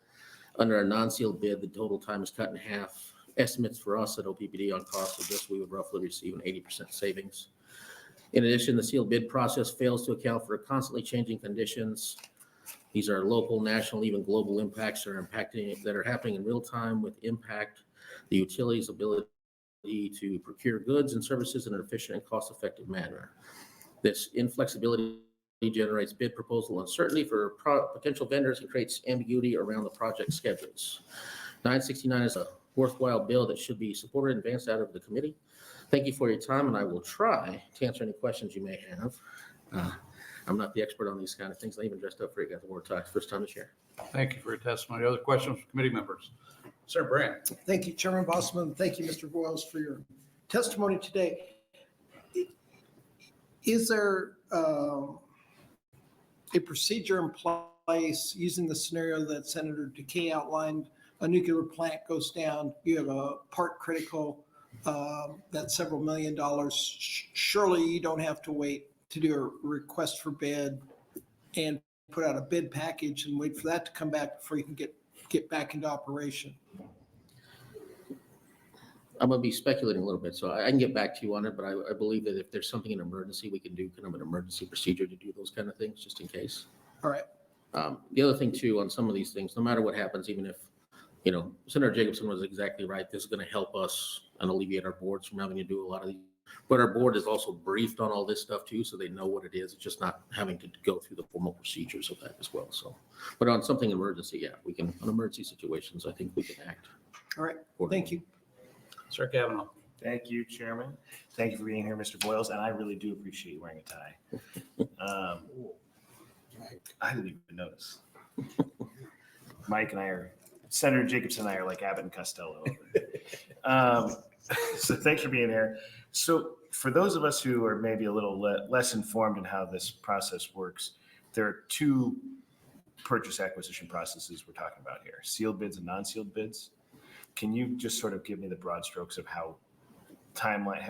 Under a non-sealed bid, the total time is cut in half. Estimates for us at OPPD on cost of this, we would roughly receive an 80% savings. In addition, the sealed bid process fails to account for constantly changing conditions. These are local, national, even global impacts that are happening in real time with impact the utility's ability to procure goods and services in an efficient and cost-effective manner. This inflexibility generates bid proposal uncertainty for potential vendors and creates ambiguity around the project schedules. 969 is a worthwhile bill that should be supported and advanced out of the committee. Thank you for your time, and I will try to answer any questions you may have. I'm not the expert on these kind of things. I even dressed up for it, got the word talk first time this year. Thank you for your testimony. Other questions from committee members? Sir Brandt. Thank you, Chairman Bosman. Thank you, Mr. Boyles, for your testimony today. Is there a procedure in place using the scenario that Senator DeKay outlined? A nuclear plant goes down, you have a part critical that's several $1 million. Surely you don't have to wait to do a request for bid and put out a bid package and wait for that to come back before you can get back into operation. I'm going to be speculating a little bit, so I can get back to you on it, but I believe that if there's something in emergency, we can do kind of an emergency procedure to do those kind of things, just in case. All right. The other thing too, on some of these things, no matter what happens, even if, Senator Jacobson was exactly right, this is going to help us and alleviate our boards from having to do a lot of these. But our board is also briefed on all this stuff too, so they know what it is. It's just not having to go through the formal procedures of that as well. So, but on something emergency, yeah, we can, on emergency situations, I think we can act. All right. Thank you. Sir Kavanaugh. Thank you, Chairman. Thank you for being here, Mr. Boyles, and I really do appreciate you wearing a tie. I didn't even notice. Mike and I are, Senator Jacobson and I are like Abbott and Costello. So thanks for being here. So for those of us who are maybe a little less informed in how this process works, there are two purchase acquisition processes we're talking about here, sealed bids and non-sealed bids. Can you just sort of give me the broad strokes of how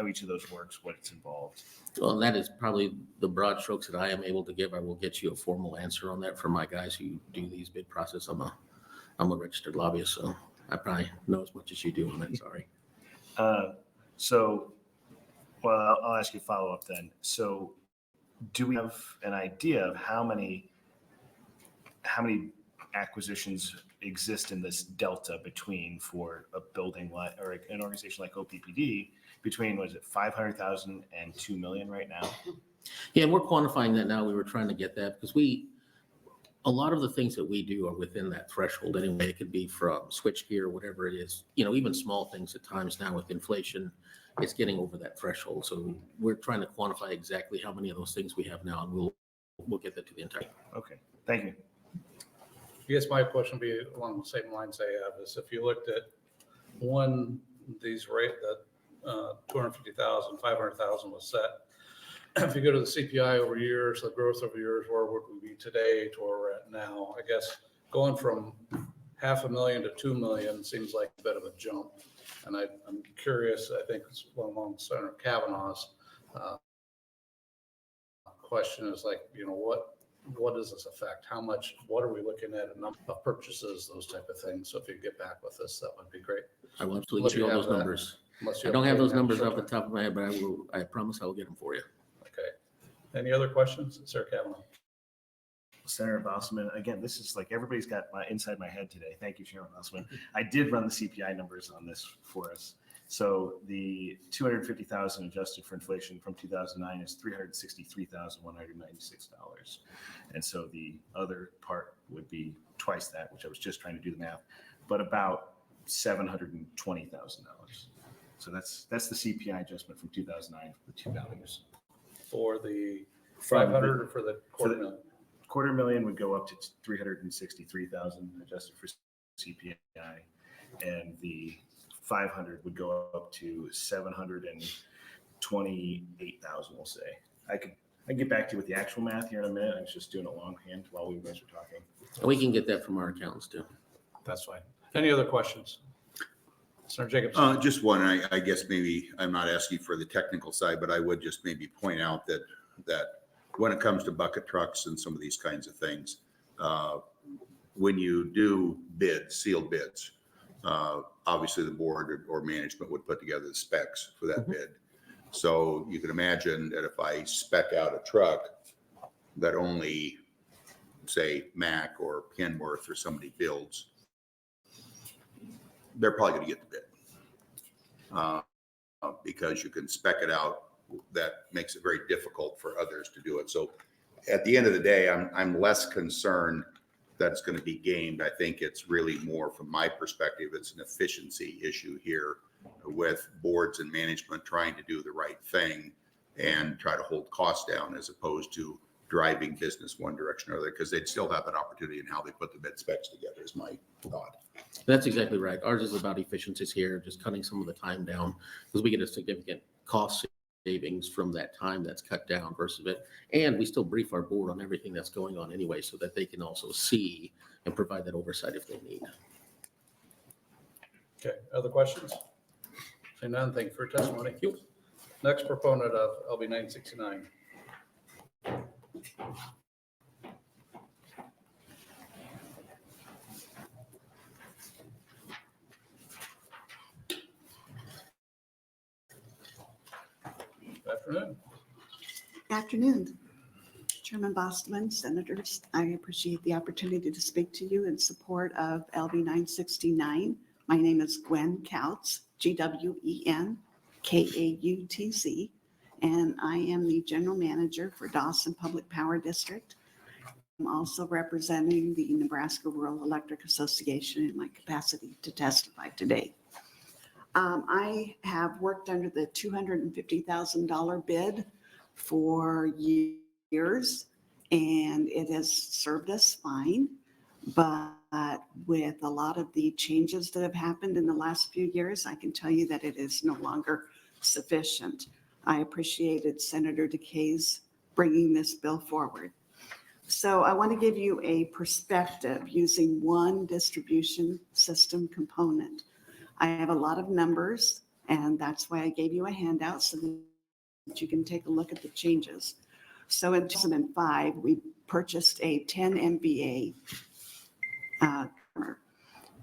each of those works, what's involved? Well, that is probably the broad strokes that I am able to give. I will get you a formal answer on that from my guys who do these bid process. I'm a registered lobbyist, so I probably know as much as you do on that. Sorry. Well, I'll ask you a follow-up then. So do we have an idea of how many acquisitions exist in this delta between, for a building like, or an organization like OPPD, between, was it 500,000 and 2 million right now? Yeah, and we're quantifying that now. We were trying to get that because a lot of the things that we do are within that threshold anyway. It could be from switchgear, whatever it is, even small things at times now with inflation, it's getting over that threshold. So we're trying to quantify exactly how many of those things we have now, and we'll get that to the entire. Okay, thank you. I guess my question would be along the same lines I have is if you looked at these rate that 250,000, 500,000 was set. If you go to the CPI over years, the growth over years, where would we be today to where we're at now? I guess going from 500,000 to 2 million seems like a bit of a jump. And I'm curious, I think it's along Senator Kavanaugh's question is like, what does this affect? How much, what are we looking at, a number of purchases, those type of things? So if you get back with us, that would be great. I will absolutely get you all those numbers. I don't have those numbers off the top of my head, but I promise I will get them for you. Okay. Any other questions? Sir Kavanaugh. Senator Bosman, again, this is like everybody's got inside my head today. Thank you, Chairman Bosman. I did run the CPI numbers on this for us. So the 250,000 adjusted for inflation from 2009 is $363,196. And so the other part would be twice that, which I was just trying to do the math, but about $720,000. So that's the CPI adjustment from 2009 for the two values. For the 500 or for the quarter million? $250,000 would go up to 363,000 adjusted for CPI, and the 500 would go up to 720,000 28,000, we'll say. I can get back to you with the actual math here in a minute. I was just doing it longhand while we guys were talking. And we can get that from our accountants too. That's fine. Any other questions? Senator Jacobson? Just one, I guess maybe I'm not asking for the technical side, but I would just maybe point out that when it comes to bucket trucks and some of these kinds of things, when you do bids, sealed bids, obviously the board or management would put together the specs for that bid. So you can imagine that if I spec out a truck that only, say, Mack or Kenworth or somebody builds, they're probably going to get the bid because you can spec it out. That makes it very difficult for others to do it. So at the end of the day, I'm less concerned that it's going to be gamed. I think it's really more, from my perspective, it's an efficiency issue here with boards and management trying to do the right thing and try to hold costs down as opposed to driving business one direction or other, because they'd still have an opportunity in how they put the bid specs together is my thought. That's exactly right. Ours is about efficiencies here, just cutting some of the time down because we get a significant cost savings from that time that's cut down versus it. And we still brief our board on everything that's going on anyway, so that they can also see and provide that oversight if they need. Okay, other questions? Seeing none, thank you for your testimony. Next proponent of LB 969. Good afternoon. Afternoon, Chairman Bosman, Senators. I appreciate the opportunity to speak to you in support of LB 969. My name is Gwen Kautz, GwenKautz, and I am the General Manager for Dawson Public Power District. I'm also representing the Nebraska Rural Electric Association in my capacity to testify today. I have worked under the $250,000 bid for years, and it has served us fine. But with a lot of the changes that have happened in the last few years, I can tell you that it is no longer sufficient. I appreciated Senator DeKay's bringing this bill forward. So I want to give you a perspective using one distribution system component. I have a lot of numbers, and that's why I gave you a handout so that you can take a look at the changes. So in 2005, we purchased a 10 MVA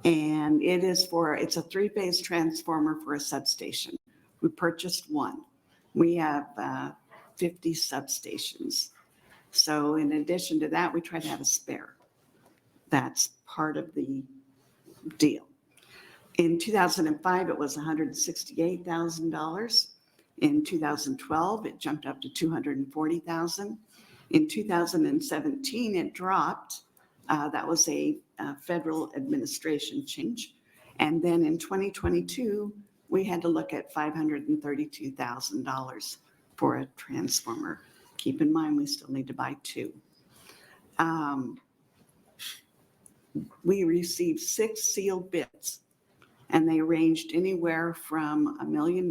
and it's a three-phase transformer for a substation. We purchased one. We have 50 substations. So in addition to that, we try to have a spare. That's part of the deal. In 2005, it was $168,000. In 2012, it jumped up to $240,000. In 2017, it dropped. That was a federal administration change. And then in 2022, we had to look at $532,000 for a transformer. Keep in mind, we still need to buy two. We received 6 sealed bids, and they ranged anywhere from $1 million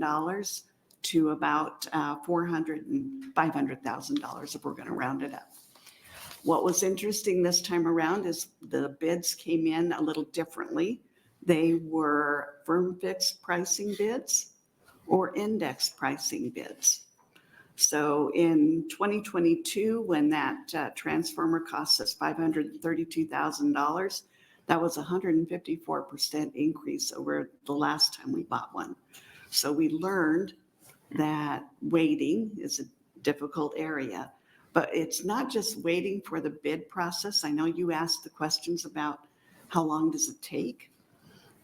to about $400,000 and $500,000 if we're going to round it up. What was interesting this time around is the bids came in a little differently. They were firm fixed pricing bids or index pricing bids. So in 2022, when that transformer cost us $532,000, that was a 154% increase over the last time we bought one. So we learned that waiting is a difficult area, but it's not just waiting for the bid process. I know you asked the questions about how long does it take.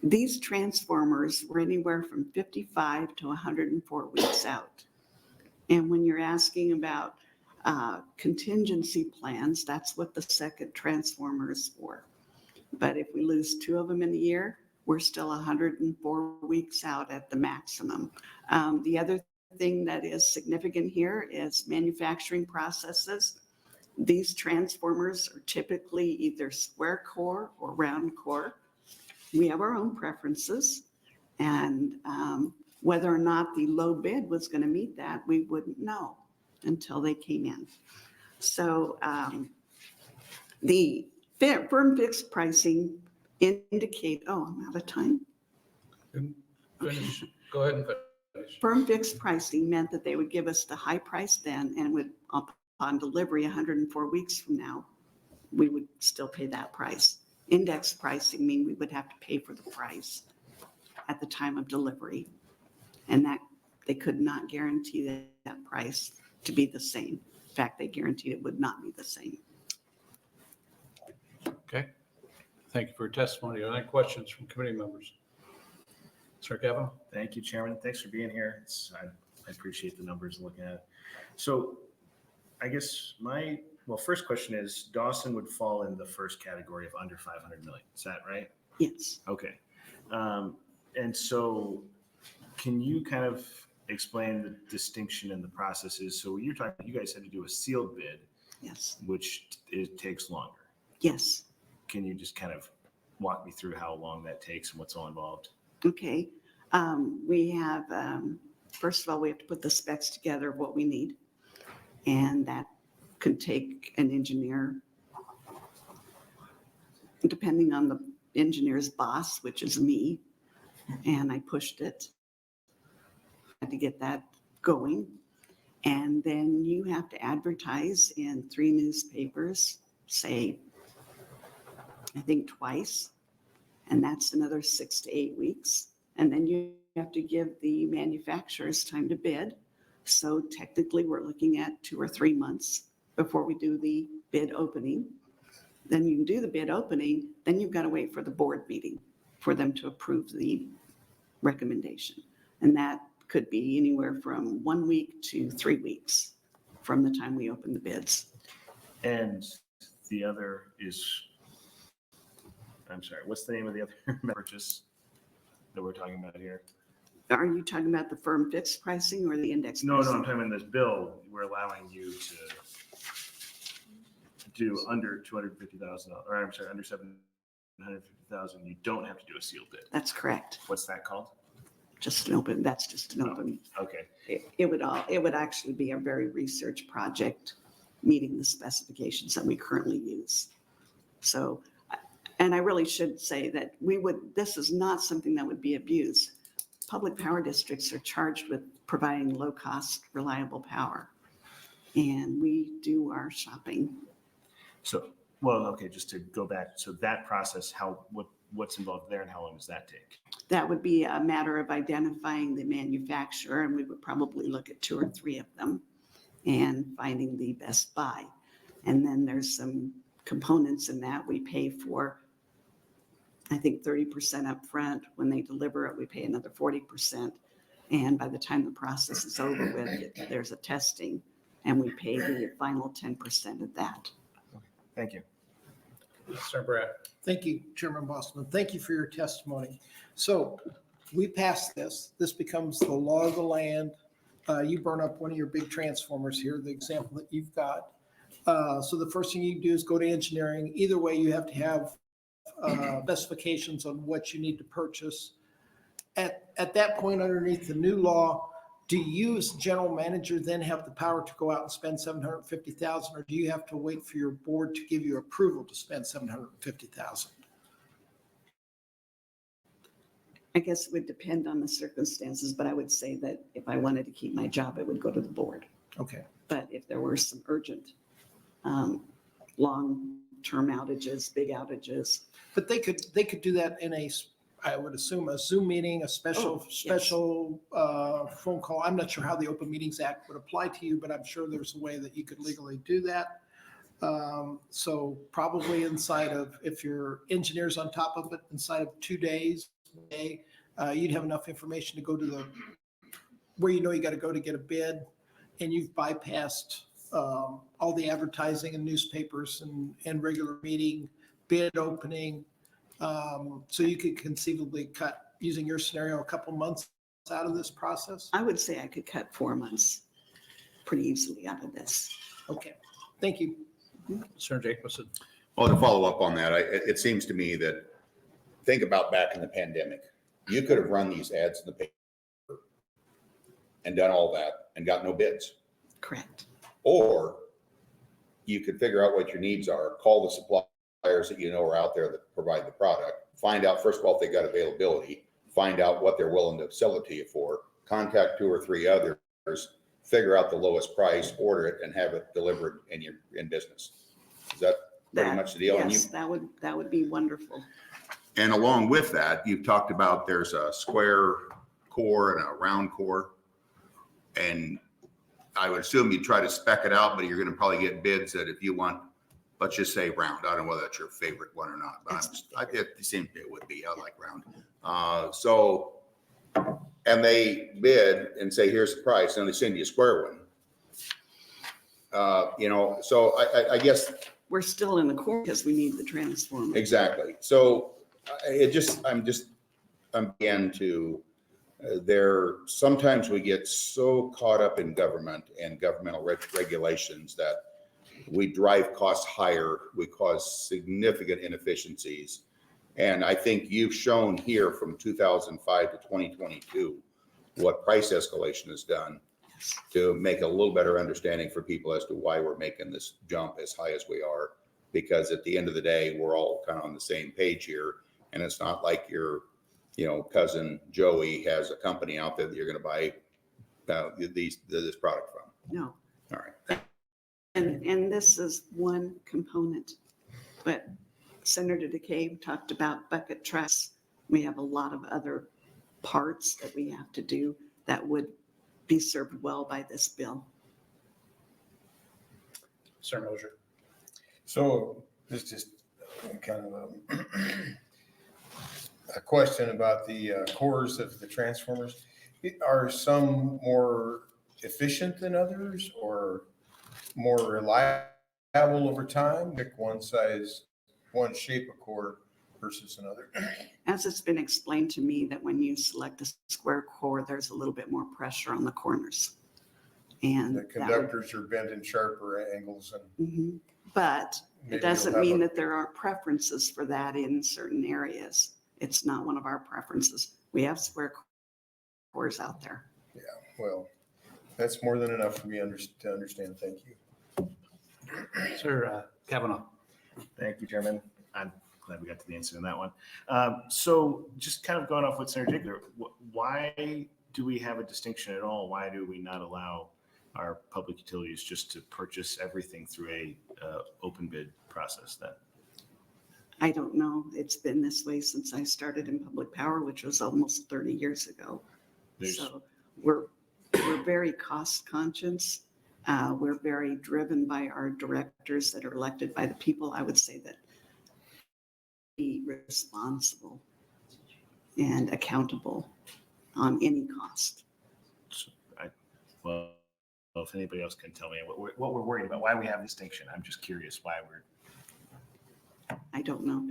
These transformers were anywhere from 55 to 104 weeks out. And when you're asking about contingency plans, that's what the second transformer is for. But if we lose 2 of them in a year, we're still 104 weeks out at the maximum. The other thing that is significant here is manufacturing processes. These transformers are typically either square core or round core. We have our own preferences, and Whether or not the low bid was going to meet that, we wouldn't know until they came in. So the firm fixed pricing indicate, oh, I'm out of time. Finish. Go ahead and finish. Firm fixed pricing meant that they would give us the high price then, and would, upon delivery 104 weeks from now, we would still pay that price. Index pricing mean we would have to pay for the price at the time of delivery. And that they could not guarantee that price to be the same. In fact, they guaranteed it would not be the same. Okay. Thank you for your testimony. Are there any questions from committee members? Sir Kavanaugh? Thank you, Chairman. Thanks for being here. I appreciate the numbers and looking at it. So I guess first question is, Dawson would fall in the first category of under 500 million. Is that right? Yes. Okay. And so can you kind of explain the distinction in the processes? So you guys had to do a sealed bid. Yes. Which it takes longer. Yes. Can you just kind of walk me through how long that takes and what's all involved? Okay. We have, first of all, we have to put the specs together of what we need. And that could take an engineer, depending on the engineer's boss, which is me. And I pushed it. Had to get that going. And then you have to advertise in 3 newspapers, say, I think twice. And that's another 6 to 8 weeks. And then you have to give the manufacturers time to bid. So technically, we're looking at 2 or 3 months before we do the bid opening. Then you can do the bid opening, then you've got to wait for the board meeting for them to approve the recommendation. And that could be anywhere from 1 week to 3 weeks from the time we open the bids. And the other is, I'm sorry, what's the name of the other purchase that we're talking about here? Are you talking about the firm fixed pricing or the index? No, pricing? I'm talking about this bill. We're allowing you to do under 250,000, or I'm sorry, under 750,000. You don't have to do a sealed bid. That's correct. What's that called? Just an open, that's just an open. Okay. It would actually be a very research project meeting the specifications that we currently use. So, and I really should say that this is not something that would be abused. Public power districts are charged with providing low-cost, reliable power. And we do our shopping. So, well, okay, just to go back. So that process, what's involved there and how long does that take? That would be a matter of identifying the manufacturer, and we would probably look at 2 or 3 of them and finding the best buy. And then there's some components in that we pay for, I think 30% up front. When they deliver it, we pay another 40%. And by the time the process is over with, there's a testing, and we pay the final 10% of that. Thank you. Sir Brad? Thank you, Chairman Bosman. Thank you for your testimony. So we pass this. This becomes the law of the land. You burn up one of your big transformers here, the example that you've got. So the first thing you do is go to engineering. Either way, you have to have specifications on what you need to purchase. At that point, underneath the new law, do you as general manager then have the power to go out and spend $750,000, or do you have to wait for your board to give you approval to spend $750,000? I guess it would depend on the circumstances, but I would say that if I wanted to keep my job, it would go to the board. Okay. But if there were some urgent, long-term outages, big outages. But they could do that in I would assume a Zoom meeting, a special phone call. I'm not sure how the Open Meetings Act would apply to you, but I'm sure there's a way that you could legally do that. So probably inside of, if your engineer's on top of it, inside of 2 days, you'd have enough information to go to where you got to go to get a bid, and you've bypassed all the advertising and newspapers and regular meeting, bid opening. So you could conceivably cut, using your scenario, a couple months out of this process? I would say I could cut 4 months pretty easily out of this. Okay, thank you. Sir Jacobson? Well, to follow up on that, it seems to me that, think about back in the pandemic, you could have run these ads in the paper and done all that and got no bids. Correct. Or you could figure out what your needs are, call the suppliers that you know are out there that provide the product, find out, first of all, if they got availability, find out what they're willing to sell it to you for, contact 2 or 3 others, figure out the lowest price, order it, and have it delivered in business. Is that pretty much the deal? Yes, that would be wonderful. And along with that, you've talked about there's a square core and a round core. And I would assume you'd try to spec it out, but you're going to probably get bids that if you want, let's just say round. I don't know whether that's your favorite one or not, but it seems it would be. I like round. And they bid and say, here's the price, and they send you a square one. So I guess. We're still in the core because we need the transformer. Exactly. So I'm again to sometimes we get so caught up in government and governmental regulations that we drive costs higher. We cause significant inefficiencies. And I think you've shown here from 2005 to 2022 what price escalation has done to make a little better understanding for people as to why we're making this jump as high as we are. Because at the end of the day, we're all kind of on the same page here. And it's not like your, cousin Joey has a company out there that you're going to buy this product from. No. All right. And this is one component, but Senator DeKay talked about bucket trucks. We have a lot of other parts that we have to do that would be served well by this bill. Sir Mosier. So this is just kind of a question about the cores of the transformers. Are some more efficient than others or more reliable over time? Pick one shape of core versus another. As it's been explained to me that when you select a square core, there's a little bit more pressure on the corners. And the conductors are bent in sharper angles. And but maybe it doesn't mean that there aren't preferences for that in certain areas. It's not one of our preferences. We have square cores out there. Yeah, well, that's more than enough for me to understand. Thank you. Sir Kavanaugh. Thank you, Chairman. I'm glad we got to the answer on that one. So just kind of going off what Senator Ziegler, why do we have a distinction at all? Why do we not allow our public utilities just to purchase everything through a open bid process then? I don't know. It's been this way since I started in public power, which was almost 30 years ago. So we're very cost conscious. We're very driven by our directors that are elected by the people. I would say that be responsible and accountable on any cost. Well, if anybody else can tell me what we're worried about, why we have distinction. I'm just curious why I don't know.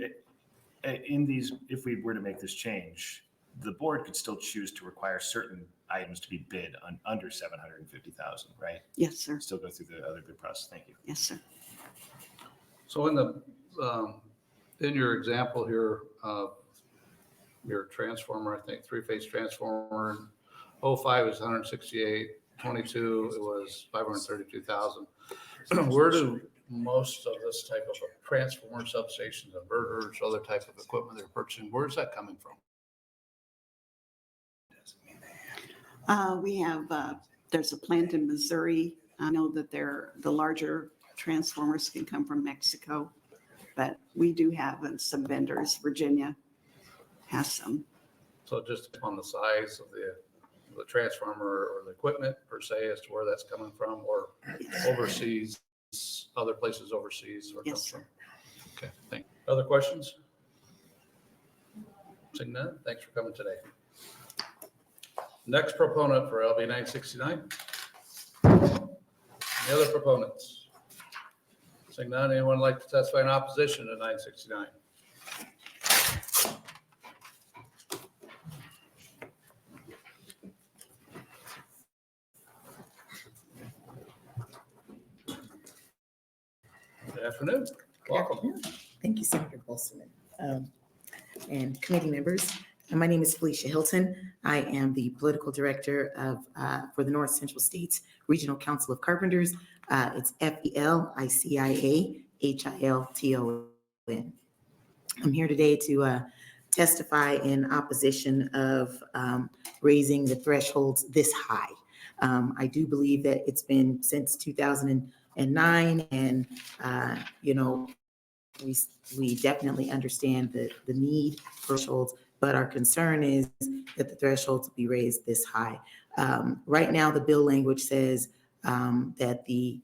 If we were to make this change, the board could still choose to require certain items to be bid on under 750,000, right? Yes, sir. Still go through the other bid process. Thank you. Yes, sir. So in your example here, your transformer, I think 3-phase transformer, 05 is 168, 22 it was 532,000. Where do most of this type of a transformer, substations, inverters, other type of equipment they're purchasing, where's that coming from? We have, there's a plant in Missouri. I know that the larger transformers can come from Mexico, but we do have some vendors. Virginia has some. So just on the size of the transformer or the equipment per se as to where that's coming from, or overseas, other places overseas where it comes from? Okay, thank you. Other questions? Seeing none, thanks for coming today. Next proponent for LB 969. Any other proponents? Seeing none, anyone like to testify in opposition to 969? Good afternoon. Welcome. Thank you, Senator Bolsterman, and committee members. My name is Felicia Hilton. I am the political director for the North Central States Regional Council of Carpenters. It's FELICIAHILTON. I'm here today to testify in opposition of raising the thresholds this high. I do believe that it's been since 2009, and we definitely understand the need for thresholds, but our concern is that the thresholds be raised this high. Right now, the bill language says that the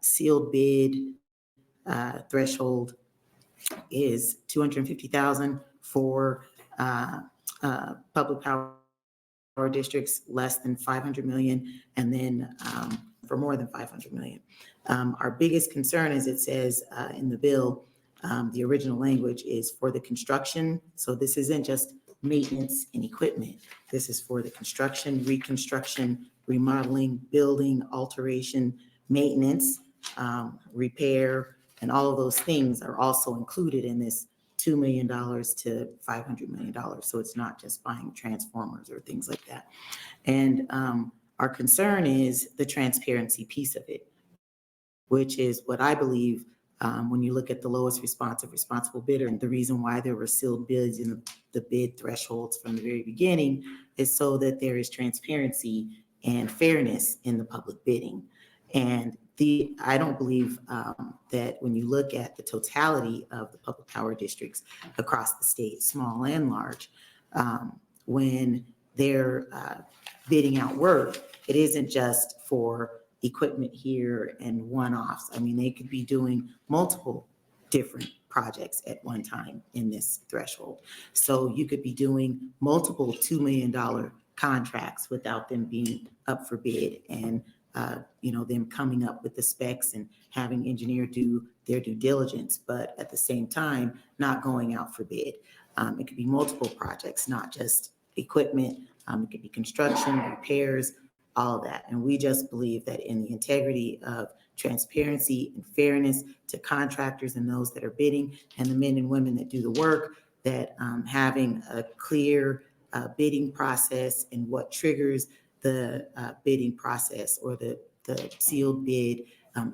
sealed bid threshold is $250,000 for public power districts less than 500 million, and then for more than 500 million. Our biggest concern, as it says in the bill, the original language is for the construction. So this isn't just maintenance and equipment. This is for the construction, reconstruction, remodeling, building, alteration, maintenance, repair, and all of those things are also included in this $2 million to $500 million. So it's not just buying transformers or things like that. And our concern is the transparency piece of it, which is what I believe when you look at the lowest responsible bidder, and the reason why there were sealed bids in the bid thresholds from the very beginning is so that there is transparency and fairness in the public bidding. And I don't believe that when you look at the totality of the public power districts across the state, small and large, when they're bidding out work, it isn't just for equipment here and one-offs. I mean, they could be doing multiple different projects at one time in this threshold. So you could be doing multiple $2 million contracts without them being up for bid, and them coming up with the specs and having engineer do their due diligence, but at the same time, not going out for bid. It could be multiple projects, not just equipment. It could be construction, repairs, all of that. And we just believe that in the integrity of transparency and fairness to contractors and those that are bidding and the men and women that do the work, that having a clear bidding process and what triggers the bidding process or the sealed bid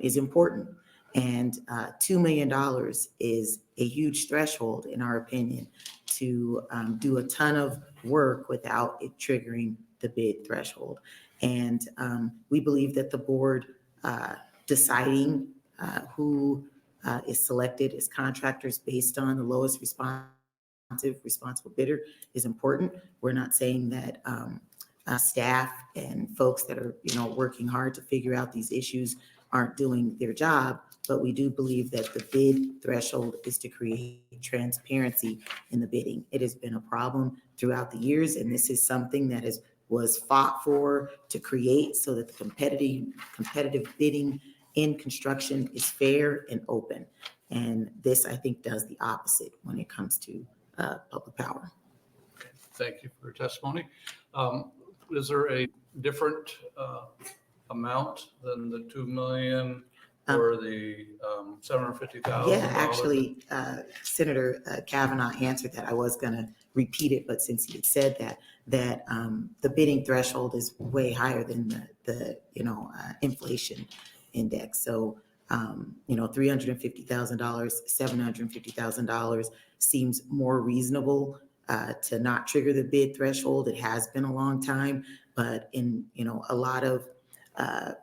is important. And $2 million is a huge threshold, in our opinion, to do a ton of work without it triggering the bid threshold. And we believe that the board deciding who is selected as contractors based on the lowest responsible bidder is important. We're not saying that staff and folks that are working hard to figure out these issues aren't doing their job, but we do believe that the bid threshold is to create transparency in the bidding. It has been a problem throughout the years, and this is something that was fought for to create so that the competitive bidding in construction is fair and open. And this, I think, does the opposite when it comes to public power. Thank you for your testimony. Is there a different amount than the 2 million or the 750,000? Yeah, actually, Senator Kavanaugh answered that. I was going to repeat it, but since he had said that the bidding threshold is way higher than the inflation index. So, $350,000, $750,000 seems more reasonable to not trigger the bid threshold. It has been a long time, but in a lot of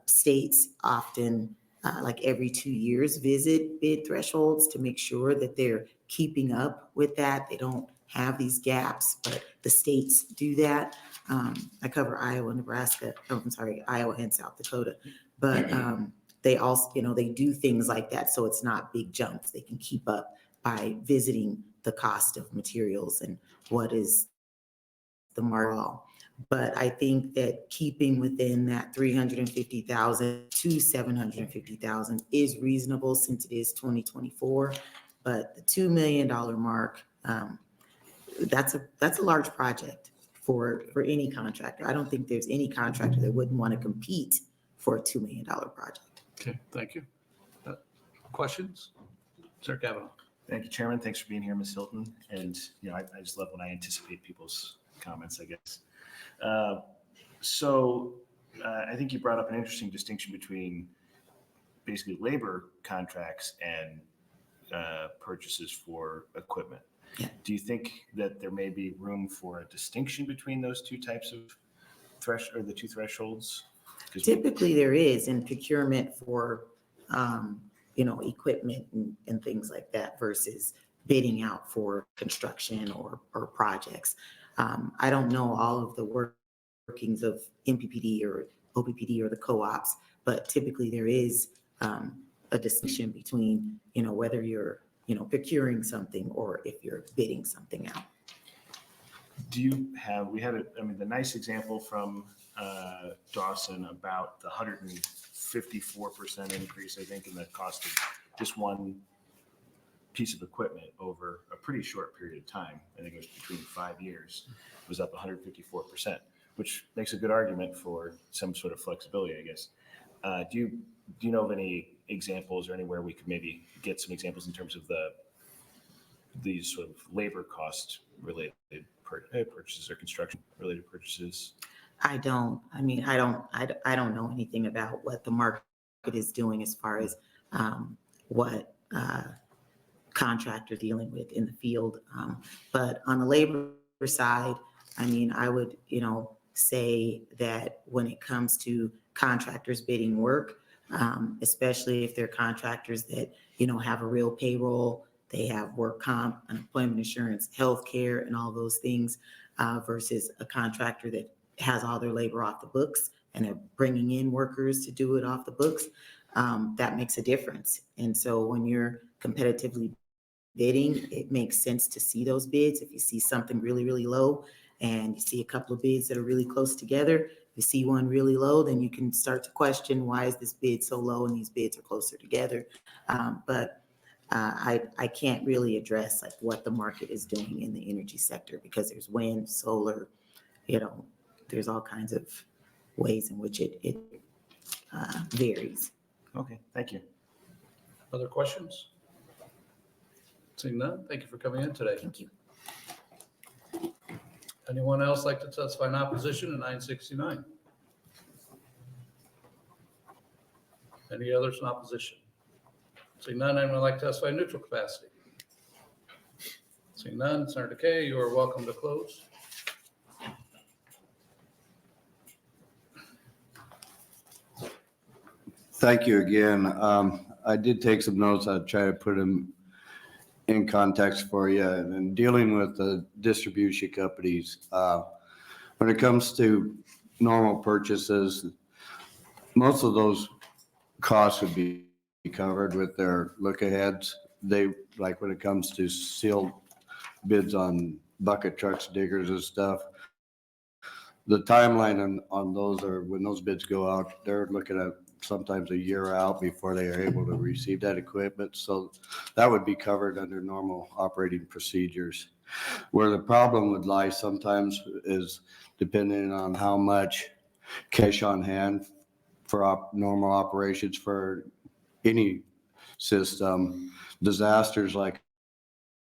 states often like every 2 years visit bid thresholds to make sure that they're keeping up with that. They don't have these gaps, but the states do that. I cover Iowa, Nebraska, Iowa and South Dakota, but they also, they do things like that. So it's not big jumps. They can keep up by visiting the cost of materials and what is the market. But I think that keeping within that 350,000 to 750,000 is reasonable since it is 2024. But the $2 million mark, that's a large project for any contractor. I don't think there's any contractor that wouldn't want to compete for a $2 million project. Okay, thank you. Questions? Sir Kavanaugh. Thank you, Chairman. Thanks for being here, Ms. Hilton. And, I just love when I anticipate people's comments, I guess. I think you brought up an interesting distinction between basically labor contracts and purchases for equipment. Yeah. Do you think that there may be room for a distinction between those two types of the two thresholds? Typically, there is in procurement for, equipment and things like that versus bidding out for construction or projects. I don't know all of the workings of MPPD or OPPD or the co-ops, but typically there is a distinction between, whether you're, procuring something or if you're bidding something out. The nice example from Dawson about the 154% increase, I think, in the cost of just one piece of equipment over a pretty short period of time. I think it was between 5 years. It was up 154%, which makes a good argument for some sort of flexibility, I guess. Do you know of any examples or anywhere we could maybe get some examples in terms of these sort of labor cost related purchases or construction related purchases? I don't know anything about what the market is doing as far as what contractor dealing with in the field. But on the labor side, I would, say that when it comes to contractors bidding work, especially if they're contractors that, have a real payroll, they have work comp, unemployment insurance, healthcare, and all those things, versus a contractor that has all their labor off the books and they're bringing in workers to do it off the books, that makes a difference. And so when you're competitively bidding, it makes sense to see those bids. If you see something really, really low and you see a couple of bids that are really close together, you see one really low, then you can start to question, why is this bid so low and these bids are closer together? But I can't really address like what the market is doing in the energy sector because there's wind, solar, there's all kinds of ways in which it varies. Okay, thank you. Other questions? Seeing none, thank you for coming in today. Thank you. Anyone else like to testify in opposition to 969? Any others in opposition? Seeing none, anyone like to testify in neutral capacity? Seeing none, Senator DeKay, you are welcome to close. Thank you again. I did take some notes. I'll try to put them in context for you. And dealing with the distribution companies, when it comes to normal purchases, most of those costs would be covered with their look-aheads. They, like when it comes to sealed bids on bucket trucks, diggers and stuff, the timeline on those are when those bids go out, they're looking at sometimes a year out before they are able to receive that equipment. So that would be covered under normal operating procedures. Where the problem would lie sometimes is depending on how much cash on hand for normal operations for any system. Disasters like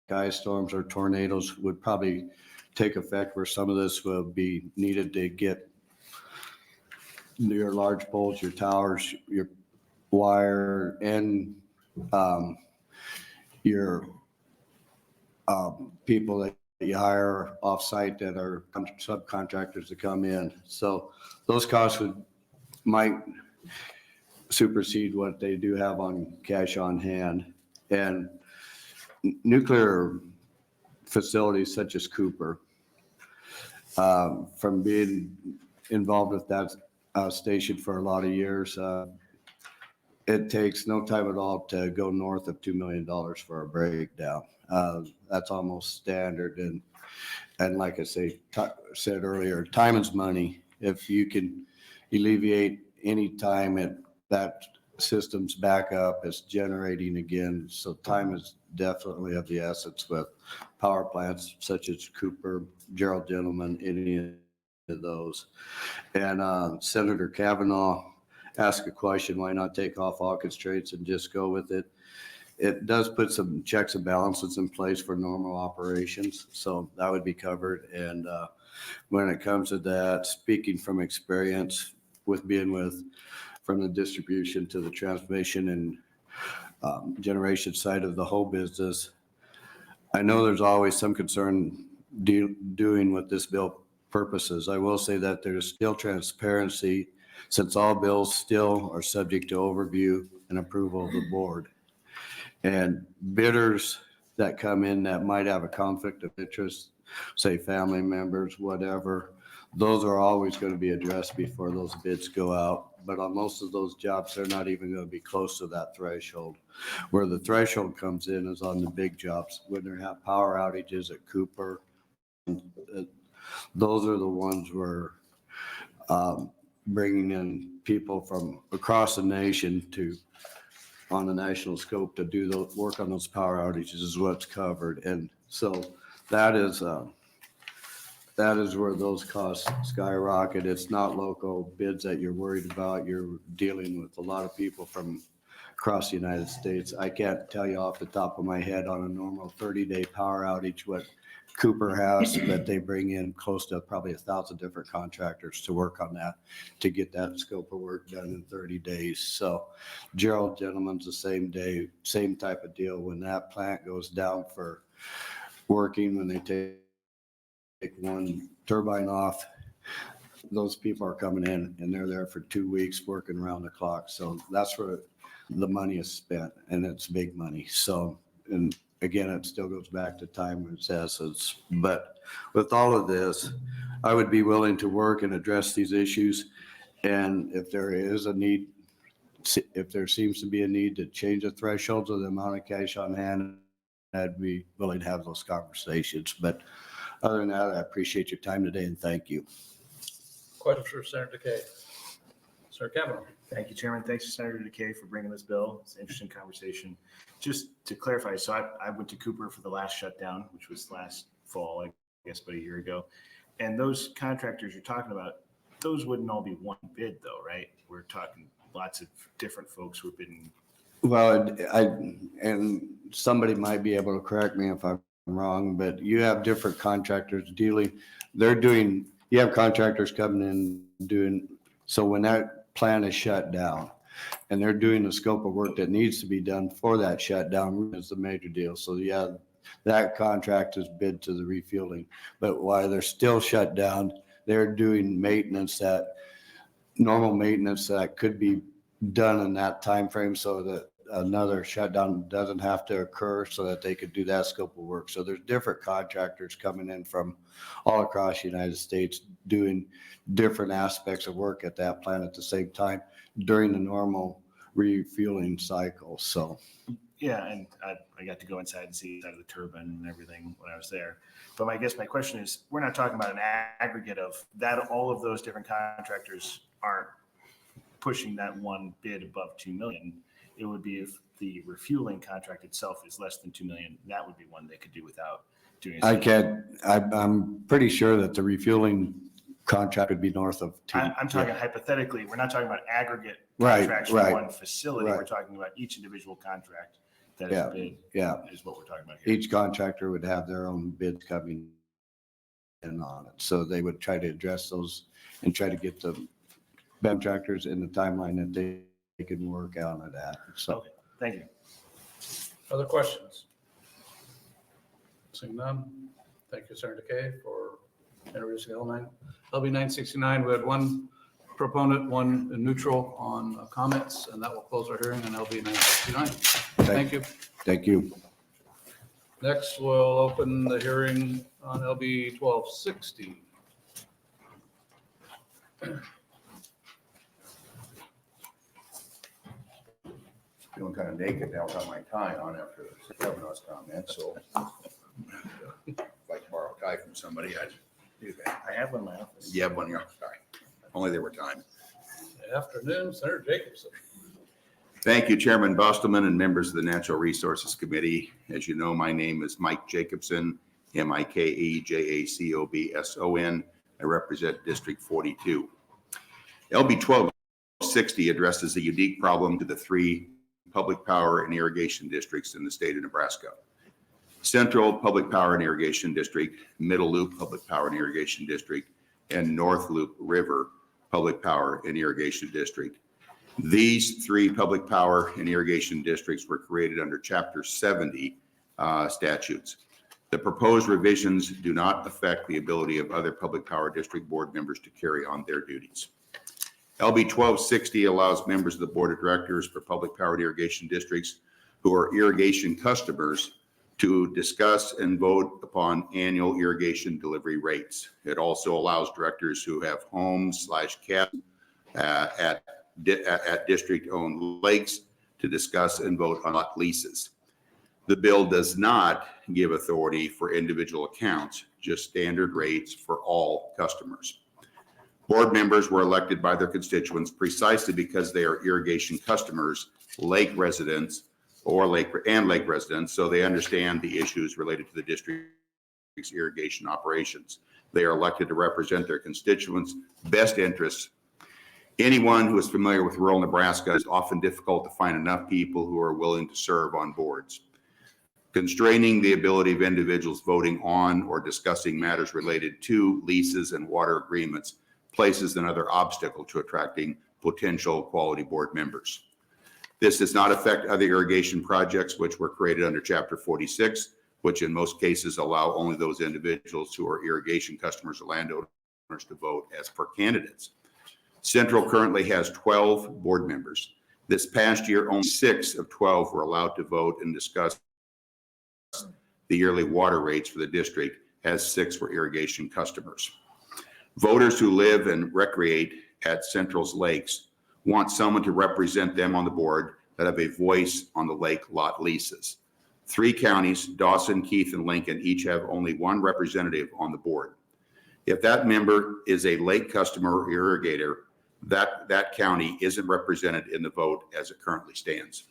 ice storms or tornadoes would probably take effect where some of this will be needed to get your large poles, your towers, your wire, and your people that you hire off-site that are subcontractors to come in. So those costs might supersede what they do have on cash on hand. And nuclear facilities such as Cooper, from being involved with that station for a lot of years, it takes no time at all to go north of $2 million for a breakdown. That's almost standard. And like I said earlier, time is money. If you can alleviate any time that system's back up, it's generating again. So time is definitely of the essence with power plants such as Cooper, Gerald Gentleman, any of those. And Senator Kavanaugh asked a question, why not take off all constraints and just go with it? it does put some checks and balances in place for normal operations. So that would be covered. And when it comes to that, speaking from experience with being from the distribution to the transmission and generation side of the whole business, I know there's always some concern doing what this bill purposes. I will say that there's still transparency since all bills still are subject to overview and approval of the board. And bidders that come in that might have a conflict of interest, say family members, whatever, those are always going to be addressed before those bids go out. But on most of those jobs, they're not even going to be close to that threshold. Where the threshold comes in is on the big jobs. When there have power outages at Cooper, those are the ones where bringing in people from across the nation on the national scope to do the work on those power outages is what's covered. And so that is where those costs skyrocket. It's not local bids that you're worried about. You're dealing with a lot of people from across the United States. I can't tell you off the top of my head on a normal 30-day power outage what Cooper has, but they bring in close to probably 1,000 different contractors to work on that, to get that scope of work done in 30 days. So Gerald Gentleman's the same type of deal. When that plant goes down for working, when they take one turbine off, those people are coming in and they're there for 2 weeks working around the clock. So that's where the money is spent, and it's big money. So, and again, it still goes back to time and its essence. But with all of this, I would be willing to work and address these issues. And if there is a need, if there seems to be a need to change the thresholds of the amount of cash on hand, I'd be willing to have those conversations. But other than that, I appreciate your time today and thank you. Question for Senator DeKay. Senator Kavanaugh. Thank you, Chairman. Thanks, Senator DeKay, for bringing this bill. It's an interesting conversation. Just to clarify, so I went to Cooper for the last shutdown, which was last fall, I guess about a year ago. And those contractors you're talking about, those wouldn't all be one bid though, right? We're talking lots of different folks who are bidding. Well, and somebody might be able to correct me if I'm wrong, but you have different contractors dealing, you have contractors coming in doing, so when that plant is shut down and they're doing the scope of work that needs to be done for that shutdown is the major deal. So yeah, that contract is bid to the refueling, but while they're still shut down, they're doing normal maintenance that could be done in that time frame so that another shutdown doesn't have to occur, so that they could do that scope of work. So there's different contractors coming in from all across the United States doing different aspects of work at that plant at the same time during the normal refueling cycle. So yeah, and I got to go inside and see inside of the turbine and everything when I was there. But I guess my question is, we're not talking about an aggregate of that. All of those different contractors aren't pushing that one bid above 2 million. It would be if the refueling contract itself is less than 2 million, that would be one they could do without doing. I'm pretty sure that the refueling contract would be north of 2. I'm talking hypothetically. We're not talking about aggregate contracts for one facility. Right. We're talking about each individual contract that is bid. Yeah. Is what we're talking about here. Each contractor would have their own bids coming in on it. So they would try to address those and try to get the contractors in the timeline that they can work on it at. So, okay. Thank you. Other questions? Seeing none. Thank you, Senator DeKay, for introducing LB 969. We had one proponent, one neutral on comments, and that will close our hearing on LB 969. Thank you. Thank you. Next, we'll open the hearing on LB 1260. Feeling kind of naked now without my tie on after Kavanaugh's comment, so if I could borrow a tie from somebody, I'd do that. I have one in my office. You have one here? Sorry. Only there were time. Good afternoon, Senator Jacobson. Thank you, Chairman Bostelman and members of the Natural Resources Committee. As you know, my name is Mike Jacobson, Mikejacobson. I represent District 42. LB 1260 addresses a unique problem to the 3 public power and irrigation districts in the state of Nebraska. Central Public Power and Irrigation District, Middle Loop Public Power and Irrigation District, and North Loop River Public Power and Irrigation District. These three public power and irrigation districts were created under Chapter 70 statutes. The proposed revisions do not affect the ability of other public power district board members to carry on their duties. LB 1260 allows members of the board of directors for public power and irrigation districts who are irrigation customers to discuss and vote upon annual irrigation delivery rates. It also allows directors who have homes/cabs at district-owned lakes to discuss and vote on lot leases. The bill does not give authority for individual accounts, just standard rates for all customers. Board members were elected by their constituents precisely because they are irrigation customers, lake residents, lake residents, so they understand the issues related to the district's irrigation operations. They are elected to represent their constituents' best interests. Anyone who is familiar with rural Nebraska, is often difficult to find enough people who are willing to serve on boards. Constraining the ability of individuals voting on or discussing matters related to leases and water agreements places another obstacle to attracting potential quality board members. This does not affect other irrigation projects which were created under Chapter 46, which in most cases allow only those individuals who are irrigation customers or landowners to vote as per candidates. Central currently has 12 board members. This past year, only 6 of 12 were allowed to vote and discuss the yearly water rates for the district, as 6 were irrigation customers. Voters who live and recreate at Central's lakes want someone to represent them on the board that have a voice on the lake lot leases. 3 counties, Dawson, Keith, and Lincoln, each have only 1 representative on the board. If that member is a lake customer or irrigator, that county isn't represented in the vote as it currently stands.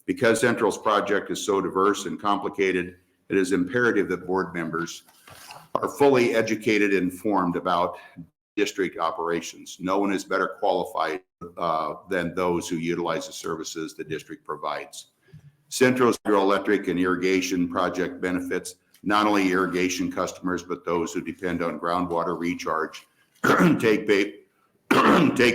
Because Central's project is so diverse and complicated, it is imperative that board members are fully educated and informed about district operations. No one is better qualified than those who utilize the services the district provides. Central's hydroelectric and irrigation project benefits not only irrigation customers, but those who depend on groundwater recharge, take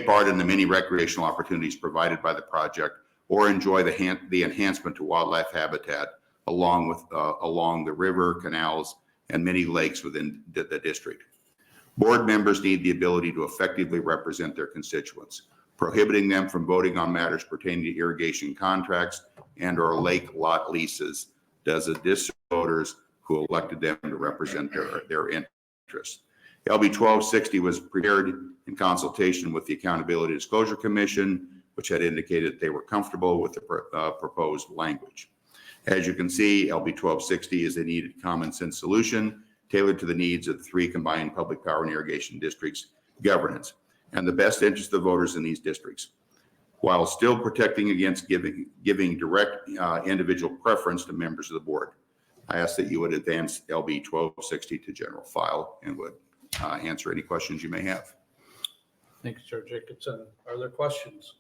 part in the many recreational opportunities provided by the project, or enjoy the enhancement to wildlife habitat along the river, canals, and many lakes within the district. Board members need the ability to effectively represent their constituents. Prohibiting them from voting on matters pertaining to irrigation contracts and or lake lot leases does a disservice to voters who elected them to represent their interests. LB 1260 was prepared in consultation with the Accountability Disclosure Commission, which had indicated they were comfortable with the proposed language. As you can see, LB 1260 is a needed common sense solution tailored to the needs of the 3 combined public power and irrigation districts governance and the best interest of voters in these districts, while still protecting against giving direct individual preference to members of the board. I ask that you would advance LB 1260 to general file and would answer any questions you may have. Thank you, Chair Jacobson. Are there questions?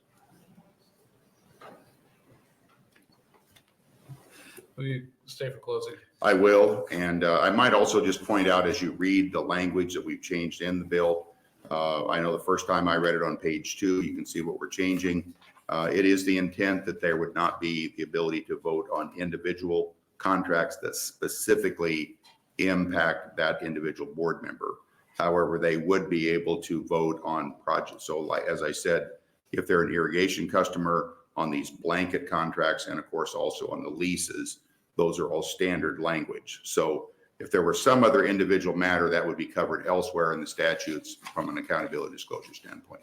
Will you stay for closing? I will, and I might also just point out as you read the language that we've changed in the bill. I know the first time I read it on page 2, you can see what we're changing. It is the intent that there would not be the ability to vote on individual contracts that specifically impact that individual board member. However, they would be able to vote on projects. So like, as I said, if they're an irrigation customer on these blanket contracts, and of course also on the leases, those are all standard language. So if there were some other individual matter, that would be covered elsewhere in the statutes from an accountability disclosure standpoint.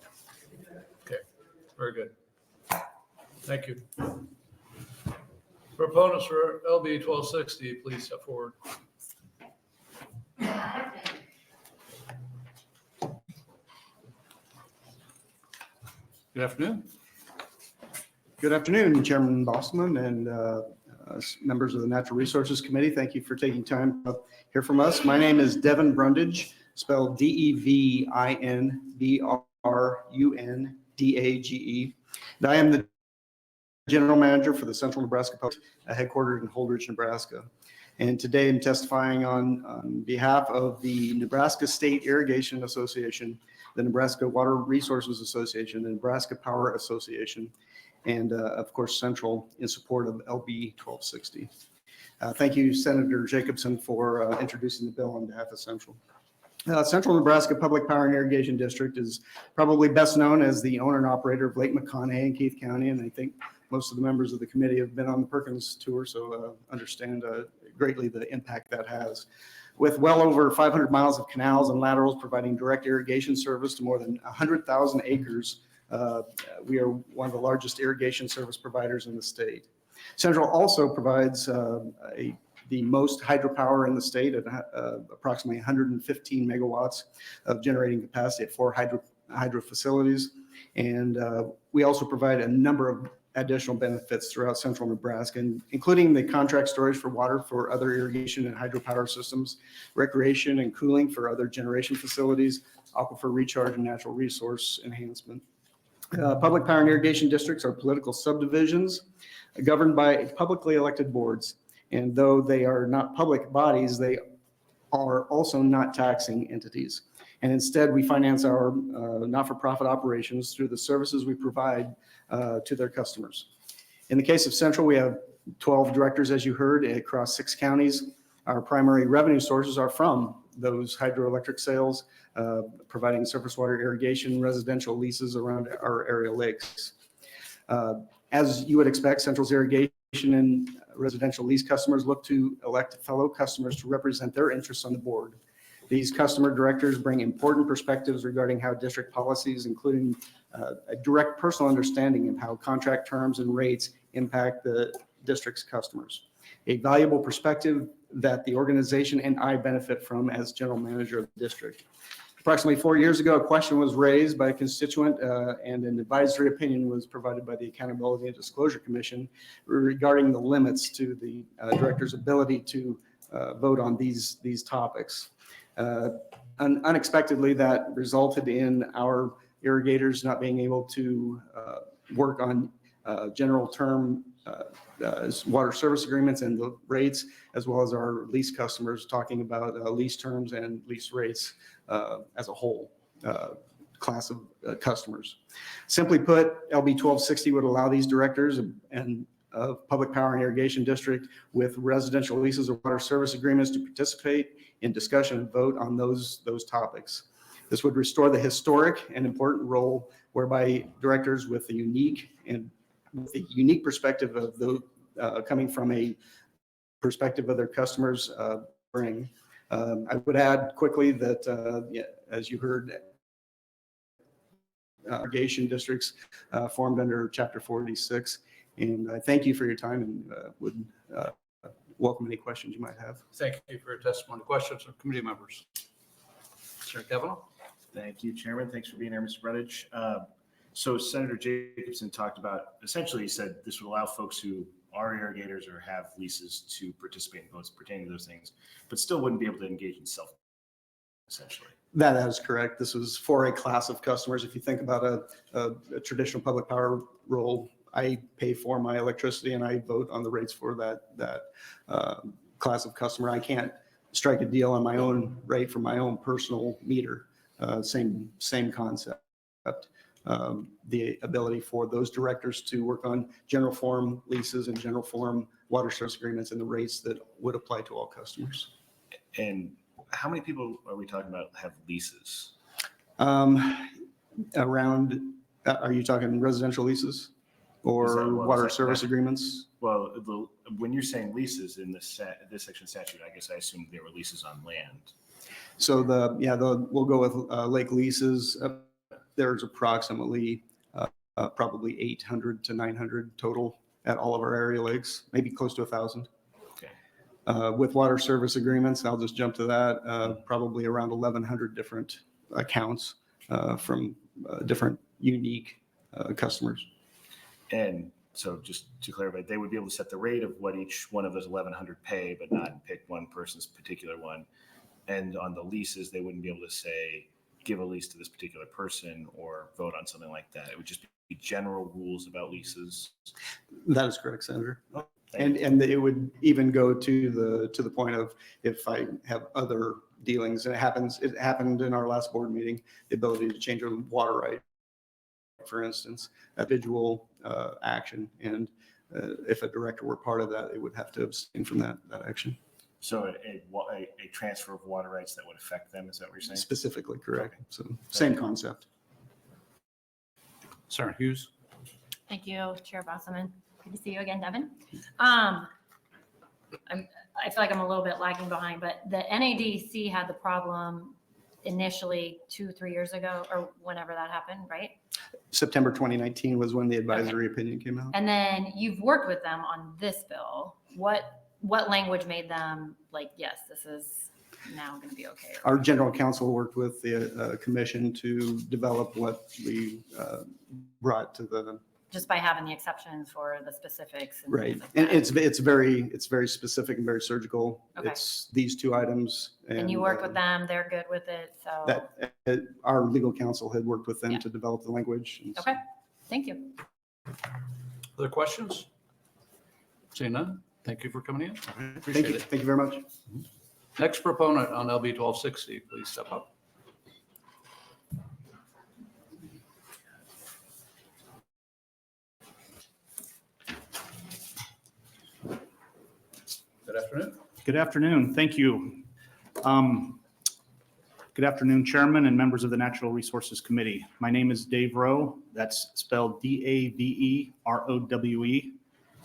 Okay, very good. Thank you. Proponents for LB 1260, please step forward. Good afternoon. Good afternoon, Chairman Bosman and members of the Natural Resources Committee. Thank you for taking time to hear from us. My name is Devin Brundage, spelled DevinBrundage. And I am the General Manager for the Central Nebraska Public, headquartered in Holdrege, Nebraska. And today I'm testifying on behalf of the Nebraska State Irrigation Association, the Nebraska Water Resources Association, the Nebraska Power Association, and of course Central in support of LB 1260. Thank you, Senator Jacobson, for introducing the bill on behalf of Central. Central Nebraska Public Power and Irrigation District is probably best known as the owner and operator of Lake McConaughey in Keith County, and I think most of the members of the committee have been on the Perkins tour, so understand greatly the impact that has. With well over 500 miles of canals and laterals providing direct irrigation service to more than 100,000 acres, we are one of the largest irrigation service providers in the state. Central also provides the most hydropower in the state at approximately 115 megawatts of generating capacity at 4 hydro facilities. And we also provide a number of additional benefits throughout central Nebraska, including the contract storage for water for other irrigation and hydropower systems, recreation and cooling for other generation facilities, aquifer recharge and natural resource enhancement. Public power and irrigation districts are political subdivisions governed by publicly elected boards. And though they are not public bodies, they are also not taxing entities. And instead, we finance our not-for-profit operations through the services we provide to their customers. In the case of Central, we have 12 directors, as you heard, across 6 counties. Our primary revenue sources are from those hydroelectric sales, providing surface water irrigation, residential leases around our area lakes. As you would expect, Central's irrigation and residential lease customers look to elect fellow customers to represent their interests on the board. These customer directors bring important perspectives regarding how district policies, including a direct personal understanding of how contract terms and rates impact the district's customers. A valuable perspective that the organization and I benefit from as general manager of the district. Approximately 4 years ago, a question was raised by a constituent and an advisory opinion was provided by the Accountability and Disclosure Commission regarding the limits to the director's ability to vote on these topics. Unexpectedly, that resulted in our irrigators not being able to work on general term water service agreements and the rates, as well as our lease customers talking about lease terms and lease rates as a whole class of customers. Simply put, LB 1260 would allow these directors and Public Power and Irrigation District with residential leases or water service agreements to participate in discussion and vote on those topics. This would restore the historic and important role whereby directors with the unique perspective of the coming from a perspective of their customers bring. I would add quickly that, as you heard, irrigation districts formed under Chapter 46. And I thank you for your time and would welcome any questions you might have. Thank you for your testimony. Questions from committee members? Senator Kavanaugh? Thank you, Chairman. Thanks for being here, Mr. Brundage. So Senator Jacobson talked about, essentially he said this would allow folks who are irrigators or have leases to participate in votes pertaining to those things, but still wouldn't be able to engage in self, essentially. That is correct. This was for a class of customers. If you think about a traditional public power role, I pay for my electricity and I vote on the rates for that class of customer. I can't strike a deal on my own rate for my own personal meter. Same concept. The ability for those directors to work on general form leases and general form water service agreements and the rates that would apply to all customers. And how many people are we talking about have leases? Around, are you talking residential leases or water service agreements? Well, when you're saying leases in this section of statute, I guess I assumed there were leases on land. So we'll go with lake leases. There's approximately probably 800 to 900 total at all of our area lakes, maybe close to 1,000. Okay. With water service agreements, I'll just jump to that, probably around 1,100 different accounts from different unique customers. And so just to clarify, they would be able to set the rate of what each one of those 1,100 pay, but not pick one person's particular one. And on the leases, they wouldn't be able to say, give a lease to this particular person or vote on something like that. It would just be general rules about leases. That is correct, Senator. Oh, thank you. And it would even go to the point of if I have other dealings, and it happened in our last board meeting, the ability to change a water right, for instance, individual action. And if a director were part of that, it would have to abstain from that action. So a transfer of water rights that would affect them, is that what you're saying? Specifically, correct. So same concept. Senator Hughes? Thank you, Chair Bosselman. Good to see you again, Devin. I feel like I'm a little bit lagging behind, but the NADC had the problem initially 2-3 years ago, or whenever that happened, right? September 2019 was when the advisory opinion came out. And then you've worked with them on this bill. What language made them like, yes, this is now going to be okay? Our general counsel worked with the commission to develop what we brought to the. Just by having the exceptions for the specifics. And Right. things like And that. it's very specific and very surgical. Okay. It's these two items. And you work with them, they're good with it, so. That our legal counsel had worked with them to develop the language. And so- Okay, thank you. Other questions? Seeing none, thank you for coming in. Thank Appreciate you. it. Thank you very much. Next proponent on LB 1260, please step up. Good afternoon. Good afternoon. Thank you. Good afternoon, Chairman and members of the Natural Resources Committee. My name is Dave Rowe. That's spelled Daverowe.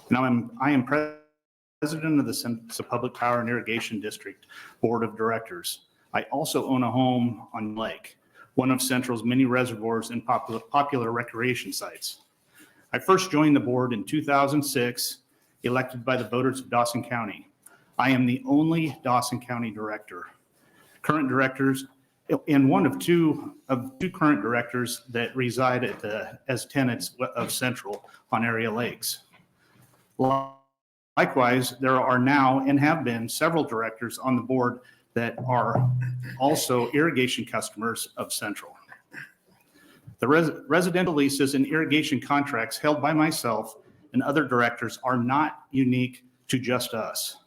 And I am president of the Nebraska Public Power and Irrigation District Board of Directors. I also own a home on Lake, one of Central's many reservoirs and popular recreation sites. I first joined the board in 2006, elected by the voters of Dawson County. I am the only Dawson County director. Current directors, and one of two current directors that reside as tenants of Central on area lakes. Likewise, there are now and have been several directors on the board that are also irrigation customers of Central. The residential leases and irrigation contracts held by myself and other directors are not unique to just us.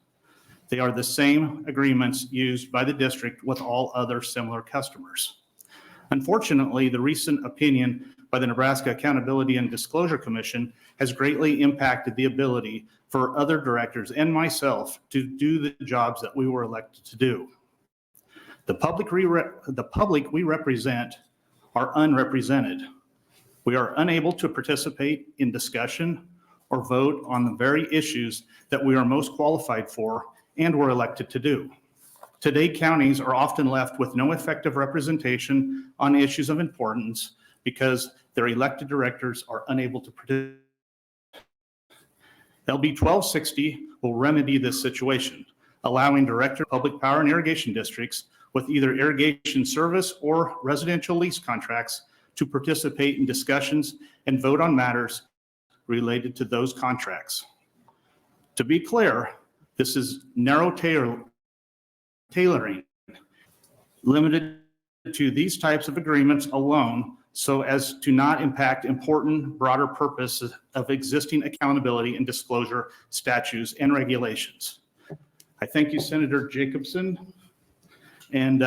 They are the same agreements used by the district with all other similar customers. Unfortunately, the recent opinion by the Nebraska Accountability and Disclosure Commission has greatly impacted the ability for other directors and myself to do the jobs that we were elected to do. The public we represent are unrepresented. We are unable to participate in discussion or vote on the very issues that we are most qualified for and were elected to do. Today, counties are often left with no effective representation on issues of importance because their elected directors are unable to participate. LB 1260 will remedy this situation, allowing director of public power and irrigation districts with either irrigation service or residential lease contracts to participate in discussions and vote on matters related to those contracts. To be clear, this is narrow tailoring, limited to these types of agreements alone so as to not impact important broader purposes of existing accountability and disclosure statutes and regulations. I thank you, Senator Jacobson, and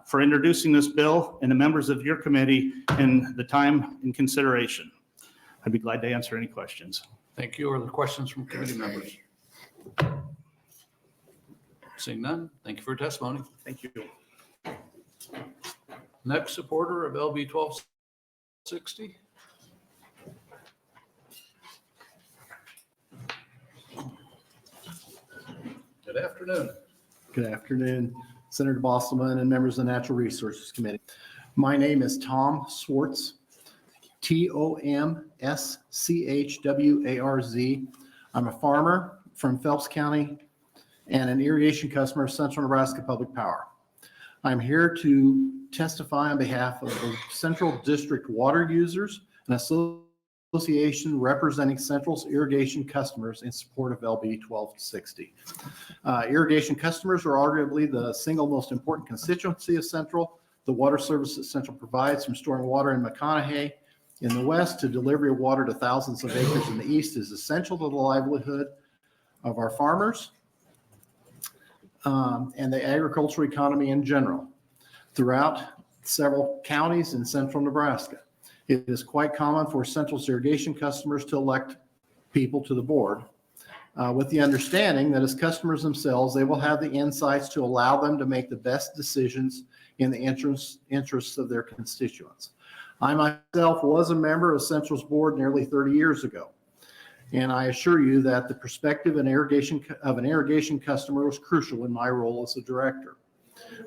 for introducing this bill and the members of your committee and the time and consideration. I'd be glad to answer any questions. Thank you. Are there questions from committee members? Seeing none, thank you for your testimony. Thank you. Next supporter of LB 1260. Good afternoon. Good afternoon, Senator Bosselman and members of the Natural Resources Committee. My name is Tom Swartz, TOMSCHWARZ. I'm a farmer from Phelps County and an irrigation customer of Central Nebraska Public Power. I'm here to testify on behalf of the Central District Water Users, an association representing Central's irrigation customers in support of LB 1260. Irrigation customers are arguably the single most important constituency of Central. the water service that Central provides, from storing water in McConaughey in the west to delivery of water to thousands of acres in the east, is essential to the livelihood of our farmers and the agricultural economy in general throughout several counties in central Nebraska. It is quite common for Central's irrigation customers to elect people to the board with the understanding that as customers themselves, they will have the insights to allow them to make the best decisions in the interests of their constituents. I myself was a member of Central's board nearly 30 years ago, and I assure you that the perspective of an irrigation customer was crucial in my role as a director.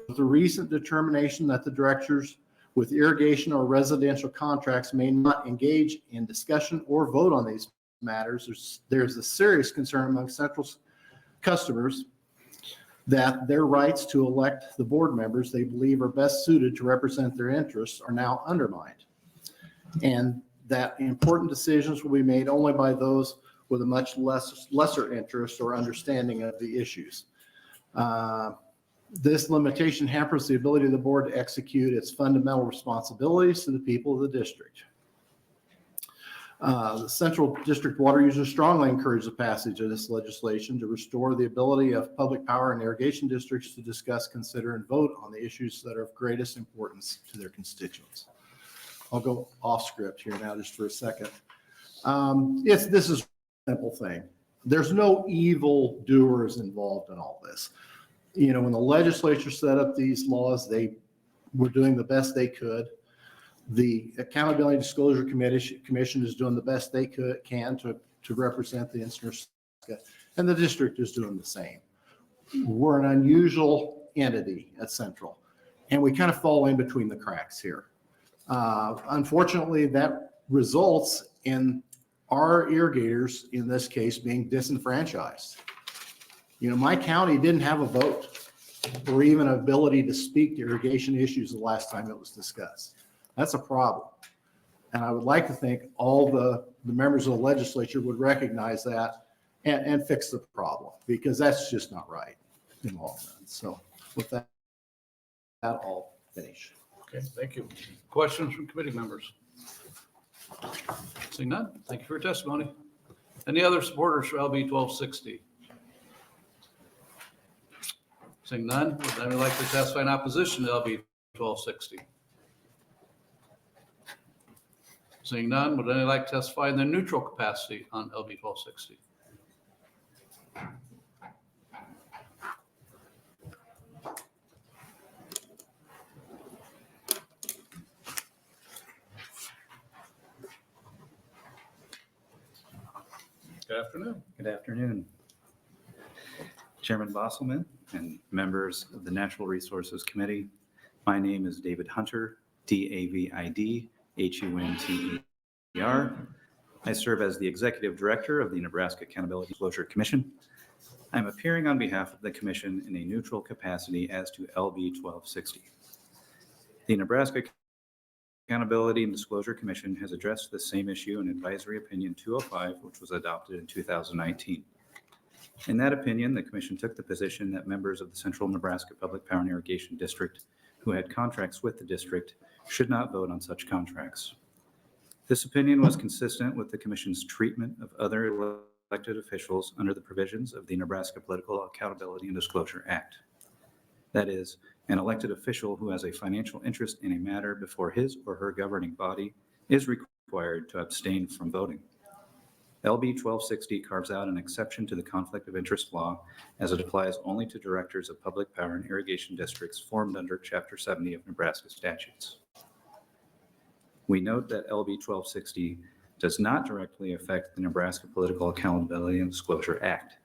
With the recent determination that the directors with irrigation or residential contracts may not engage in discussion or vote on these matters, there's a serious concern among Central's customers that their rights to elect the board members they believe are best suited to represent their interests are now undermined, and that important decisions will be made only by those with a much lesser interest or understanding of the issues. This limitation hampers the ability of the board to execute its fundamental responsibilities to the people of the district. The Central District water users strongly encourage the passage of this legislation to restore the ability of public power and irrigation districts to discuss, consider, and vote on the issues that are of greatest importance to their constituents. I'll go off script here now just for a second. This is a simple thing. There's no evil doers involved in all this. You know, when the legislature set up these laws, they were doing the best they could. The Accountability and Disclosure Commission is doing the best they can to represent the interests, and the district is doing the same. We're an unusual entity at Central, and we kind of fall in between the cracks here. Unfortunately, that results in our irrigators, in this case, being disenfranchised. You know, my county didn't have a vote or even an ability to speak to irrigation issues the last time it was discussed. That's a problem. And I would like to think all the members of the legislature would recognize that and fix the problem, because that's just not right in the long run. So with that, I'll finish. Okay, thank you. Questions from committee members? Seeing none, thank you for your testimony. Any other supporters for LB 1260? Seeing none, would anyone like to testify in opposition to LB 1260? Seeing none, would anyone like to testify in their neutral capacity on LB 1260? Good afternoon. Good afternoon. Chairman Bosselman and members of the Natural Resources Committee. My name is David Hunter, D-A-V-I-D-H-U-N-T-E-R. I serve as the Executive Director of the Nebraska Accountability and Disclosure Commission. I'm appearing on behalf of the Commission in a neutral capacity as to LB 1260. The Nebraska Accountability and Disclosure Commission has addressed the same issue in Advisory Opinion 205, which was adopted in 2019. In that opinion, the Commission took the position that members of the Central Nebraska Public Power and Irrigation District who had contracts with the district should not vote on such contracts. This opinion was consistent with the Commission's treatment of other elected officials under the provisions of the Nebraska Political Accountability and Disclosure Act. That is, an elected official who has a financial interest in a matter before his or her governing body is required to abstain from voting. LB 1260 carves out an exception to the conflict of interest law as it applies only to directors of public power and irrigation districts formed under Chapter 70 of Nebraska statutes. We note that LB 1260 does not directly affect the Nebraska Political Accountability and Disclosure Act.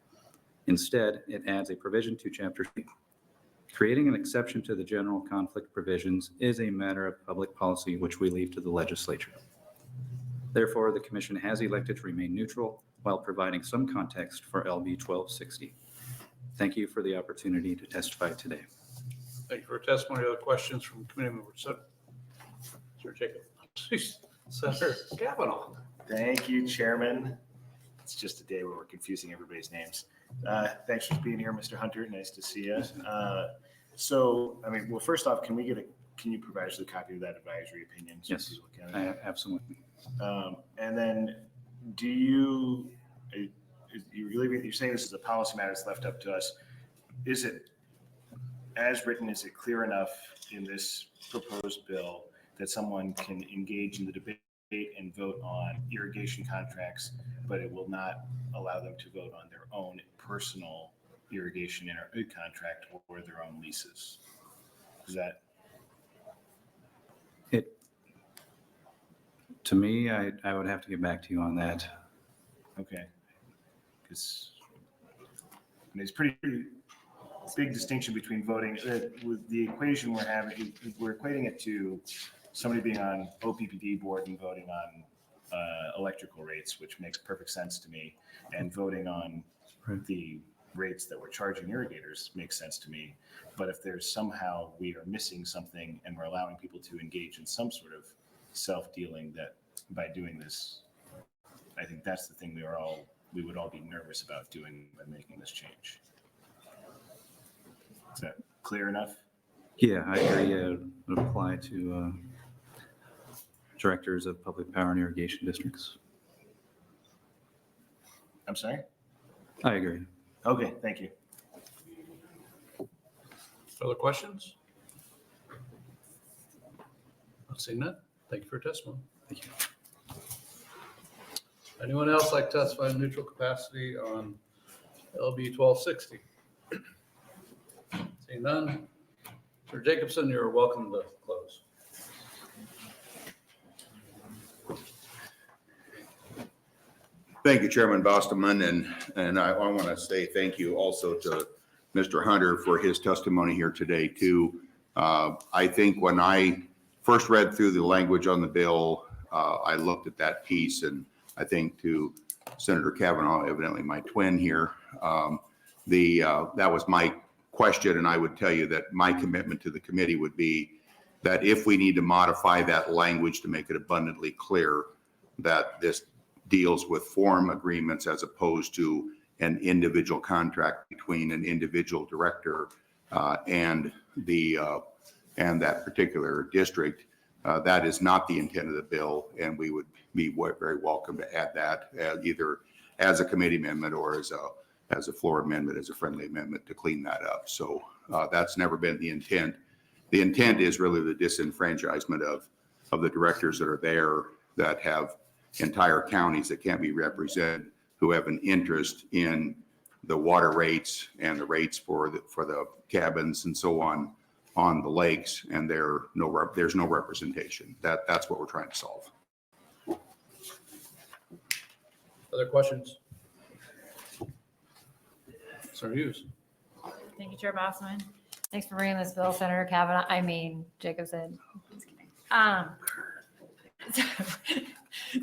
Instead, it adds a provision to Chapter 3. Creating an exception to the general conflict provisions is a matter of public policy which we leave to the legislature. Therefore, the Commission has elected to remain neutral while providing some context for LB 1260. Thank you for the opportunity to testify today. Thank you for your testimony. Other questions from committee members? Sir Jacob. Senator Kavanaugh. Thank you, Chairman. It's just a day where we're confusing everybody's names. Thanks for being here, Mr. Hunter. Nice to see you. Well, first off, can we get a can you provide us a copy of that advisory opinion? So Yes, we can look at it? absolutely. And then you're saying this is a policy matter that's left up to us. Is it, as written, is it clear enough in this proposed bill that someone can engage in the debate and vote on irrigation contracts, but it will not allow them to vote on their own personal irrigation contract or their own leases? Is that? To me, I would have to get back to you on that. Okay. Because it's pretty big distinction between voting, with the equation we're having, we're equating it to somebody being on OPPD board and voting on electrical rates, which makes perfect sense to me, and voting on the rates that we're charging irrigators makes sense to me. But if there's somehow we are missing something and we're allowing people to engage in some sort of self-dealing, that by doing this, I think that's the thing we would all be nervous about doing by making this change. Is that clear enough? Yeah, I agree. It would apply to directors of public power and irrigation districts. I'm sorry? I agree. Okay, thank you. Further questions? Not seeing that. Thank you for your testimony. Thank you. Anyone else like to testify in neutral capacity on LB 1260? Seeing none. Sir Jacobson, you're welcome to close. Thank you, Chairman Bostelman, and I want to say thank you also to Mr. Hunter for his testimony here today too. I think when I first read through the language on the bill, I looked at that piece, and I think to Senator Kavanaugh, evidently my twin here, that was my question, and I would tell you that my commitment to the committee would be that if we need to modify that language to make it abundantly clear that this deals with form agreements as opposed to an individual contract between an individual director and that particular district, that is not the intent of the bill, and we would be very welcome to add that either as a committee amendment or as a floor amendment, as a friendly amendment to clean that up. So that's never been the intent. The intent is really the disenfranchisement of the directors that are there that have entire counties that can't be represented, who have an interest in the water rates and the rates for the cabins and so on the lakes, and there's no representation. That's what we're trying to solve. Other questions? Sir Hughes. Thank you, Chair Bosselman. Thanks for bringing this bill, Senator Kavanaugh. I mean, Jacobson. Just kidding.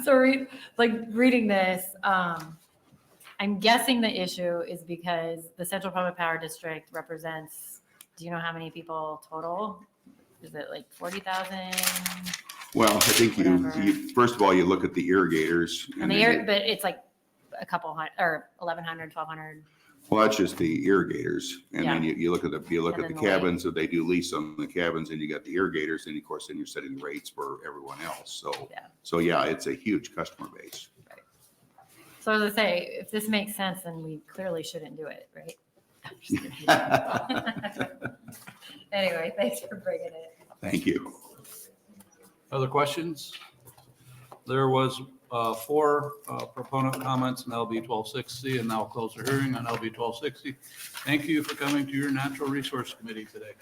So reading this, I'm guessing the issue is because the Central Public Power District represents, do you know how many people total? Is it like 40,000? Well, I think you first of all, you look at the irrigators. But it's like a couple hundred, or 1,100, 1,200. Well, that's just the irrigators, and then Yeah. you look at the the cabins, so they do lease on the cabins, and you got the irrigators, and of course, then you're setting the rates for everyone else. So yeah, it's a huge customer base. Right. So as I say, if this makes sense, then we clearly shouldn't do it, right? I'm just kidding. Anyway, thanks for bringing it. Thank you. Other questions? There was 4 proponent comments in LB 1260, and now I'll close the hearing on LB 1260. Thank you for coming to your Natural Resource Committee today.